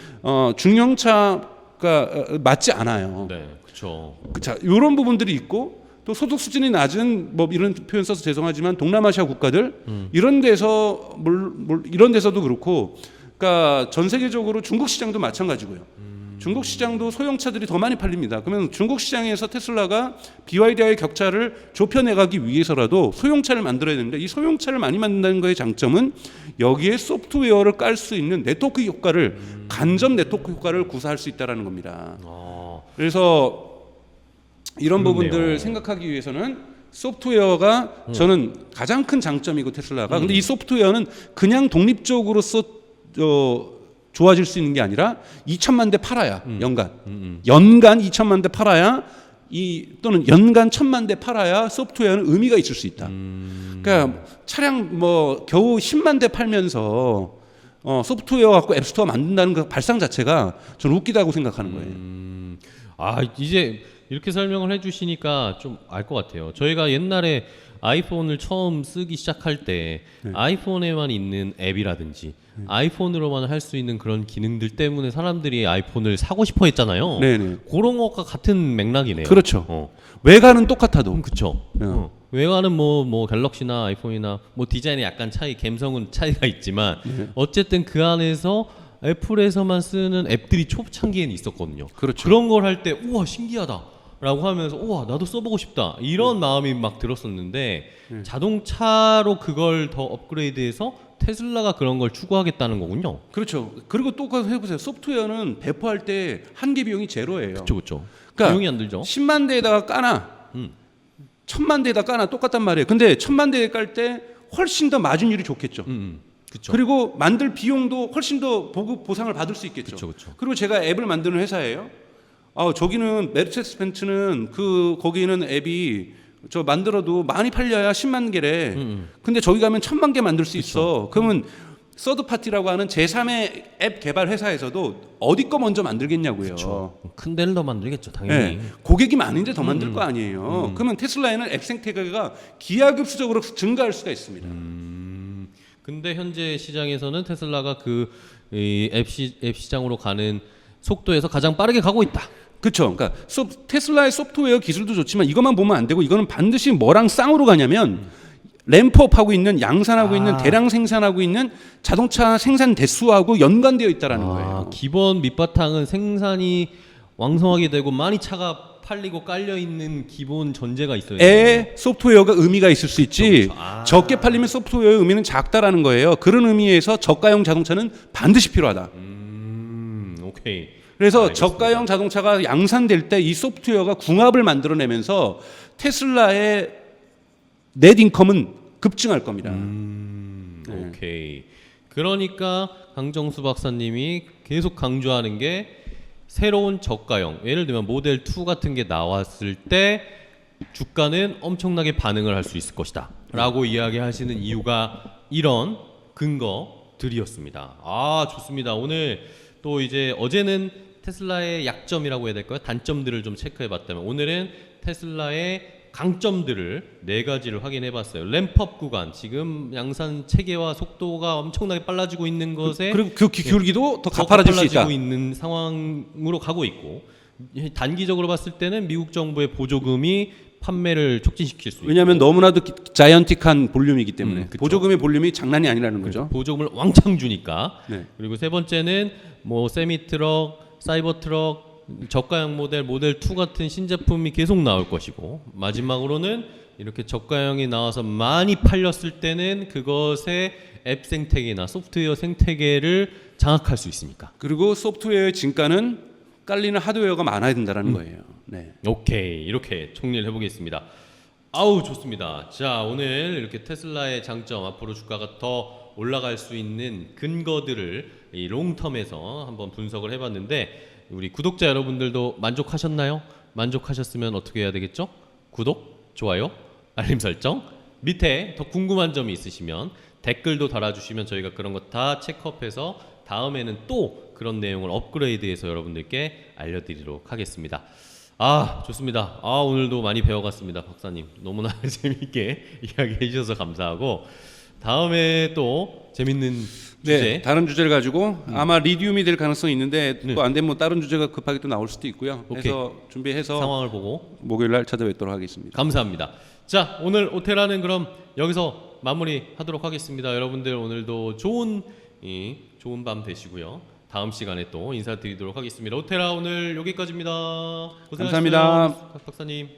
중형차가 맞지 않아요. 네, 그렇죠. 자, 이런 부분들이 있고. 또 소득 수준이 낮은 뭐 이런 표현 써서 죄송하지만 동남아시아 국가들 이런 데서 이런 데서도 그렇고, 그러니까 전 세계적으로 중국 시장도 마찬가지고요. 중국 시장도 소형차들이 더 많이 팔립니다. 그러면 중국 시장에서 테슬라가 BYD와의 격차를 좁혀내가기 위해서라도 소형차를 만들어야 되는데 이 소형차를 많이 만든다는 거의 장점은 여기에 소프트웨어를 깔 수 있는 네트워크 효과를 간접 네트워크 효과를 구사할 수 있다라는 겁니다. 그래서 이런 그렇네요. 부분들 생각하기 위해서는 소프트웨어가 저는 가장 큰 장점이고 테슬라가 근데 이 소프트웨어는 그냥 독립적으로 좋아질 수 있는 게 아니라 2천만 대 팔아야 연간 2천만 대 팔아야 또는 연간 1,000만 대 팔아야 소프트웨어는 의미가 있을 수 있다. 그러니까 차량 뭐 겨우 10만 대 팔면서 소프트웨어 갖고 앱스토어 만든다는 그 발상 자체가 저는 웃기다고 생각하는 거예요. 이제 이렇게 설명을 해주시니까 좀 알 것 같아요. 저희가 옛날에 아이폰을 처음 쓰기 시작할 때 아이폰에만 있는 앱이라든지 아이폰으로만 할 수 있는 그런 기능들 때문에 사람들이 아이폰을 사고 싶어 했잖아요. 네네. 그런 것과 같은 맥락이네요. 그렇죠. 외관은 똑같아도. 그렇죠. 외관은 뭐 갤럭시나 아이폰이나 뭐 디자인에 약간 감성은 차이가 있지만 어쨌든 그 안에서 애플에서만 쓰는 앱들이 초창기에는 있었거든요. 그렇죠. 그런 걸 할 때 우와 신기하다 라고 하면서 우와 나도 써보고 싶다 이런 마음이 막 들었었는데 자동차로 그걸 더 업그레이드해서 테슬라가 그런 걸 추구하겠다는 거군요. 그렇죠. 그리고 또 해보세요. 소프트웨어는 배포할 때 한계 비용이 제로예요. 그렇죠. 그러니까 비용이 안 들죠. 10만 대에다가 까나 1,000만 대에다 까나 똑같단 말이에요. 근데 1,000만 대에 깔 때 훨씬 더 마진율이 좋겠죠. 그쵸. 그리고 만들 비용도 훨씬 더 보상을 받을 수 있겠죠. 그쵸. 그리고 제가 앱을 만드는 회사예요. 저기는 메르세데스 벤츠는 거기는 앱이 저 만들어도 많이 팔려야 10만 개래. 근데 저기 가면 1,000만 개 만들 수 있어. 그러면 서드 파티라고 하는 제3의 앱 개발 회사에서도 어디 거 먼저 만들겠냐고요. 그쵸. 큰 데를 더 만들겠죠, 당연히. 네. 고객이 많은데 더 만들 거 아니에요. 그러면 테슬라에는 앱 생태계가 기하급수적으로 증가할 수가 있습니다. 근데 현재 시장에서는 테슬라가 그 이 앱 시장으로 가는 속도에서 가장 빠르게 가고 있다. 그렇죠. 그러니까 테슬라의 소프트웨어 기술도 좋지만 이것만 보면 안 되고 이거는 반드시 뭐랑 쌍으로 가냐면 램프업하고 있는 양산하고 있는 대량 생산하고 있는 자동차 생산 대수하고 연관되어 있다라는 거예요. 기본 밑바탕은 생산이 왕성하게 되고 많이 차가 팔리고 깔려 있는 기본 전제가 있어요. 소프트웨어가 의미가 있을 수 있지. 그렇죠. 적게 팔리면 소프트웨어의 의미는 작다라는 거예요. 그런 의미에서 저가형 자동차는 반드시 필요하다. 오케이. 그래서 알겠습니다. 저가형 자동차가 양산될 때 이 소프트웨어가 궁합을 만들어내면서 테슬라의 넷 인컴은 급증할 겁니다. 네. 오케이. 그러니까 강정수 박사님이 계속 강조하는 게 새로운 저가형, 예를 들면 모델 2 같은 게 나왔을 때 주가는 엄청나게 반응을 할 수 있을 것이다 라고 이야기하시는 이유가 이런 근거들이었습니다. 아, 좋습니다. 오늘 또 이제 어제는 테슬라의 약점이라고 해야 될까요? 단점들을 좀 체크해 봤다면 오늘은 테슬라의 강점들을 4가지를 확인해 봤어요. 램프업 구간, 지금 양산 체계와 속도가 엄청나게 빨라지고 있는 것에 그리고 그 기울기도 더 가파라질 수 있다. 가파라지고 있는 상황으로 가고 있고, 단기적으로 봤을 때는 미국 정부의 보조금이 판매를 촉진시킬 수 있고, 왜냐하면 너무나도 자이언틱한 볼륨이기 때문에 그쵸. 보조금의 볼륨이 장난이 아니라는 거죠. 보조금을 왕창 주니까. 네. 그리고 세 번째는 뭐 세미 트럭, 사이버 트럭, 저가형 모델 2 같은 신제품이 계속 나올 것이고, 마지막으로는 이렇게 저가형이 나와서 많이 팔렸을 때는 그것의 앱 생태계나 소프트웨어 생태계를 장악할 수 있으니까. 그리고 소프트웨어의 진가는 깔리는 하드웨어가 많아야 된다는 거예요. 네. 오케이, 이렇게 정리를 해보겠습니다. 아우, 좋습니다. 자, 오늘 이렇게 테슬라의 장점, 앞으로 주가가 더 올라갈 수 있는 근거들을 이 롱텀에서 한번 분석을 해봤는데, 우리 구독자 여러분들도 만족하셨나요? 만족하셨으면 어떻게 해야 되겠죠? 구독, 좋아요, 알림 설정, 밑에 더 궁금한 점이 있으시면 댓글도 달아주시면 저희가 그런 거 다 체크업해서 다음에는 또 그런 내용을 업그레이드해서 여러분들께 알려드리도록 하겠습니다. 아, 좋습니다. 아, 오늘도 많이 배워갔습니다. 박사님 너무나 재밌게 이야기해 주셔서 감사하고, 다음에 또 재밌는 주제. 네, 다른 주제를 가지고 아마 리디움이 될 가능성이 있는데 네. 또 안 되면 뭐 다른 주제가 급하게 또 나올 수도 있고요. 오케이. 그래서 준비해서 상황을 보고 목요일 날 찾아뵙도록 하겠습니다. 감사합니다. 자, 오늘 오테라는 그럼 여기서 마무리하도록 하겠습니다. 여러분들 오늘도 좋은 밤 되시고요. 다음 시간에 또 인사드리도록 하겠습니다. 오테라 오늘 여기까지입니다. 고생하셨어요. 감사합니다. 박사님.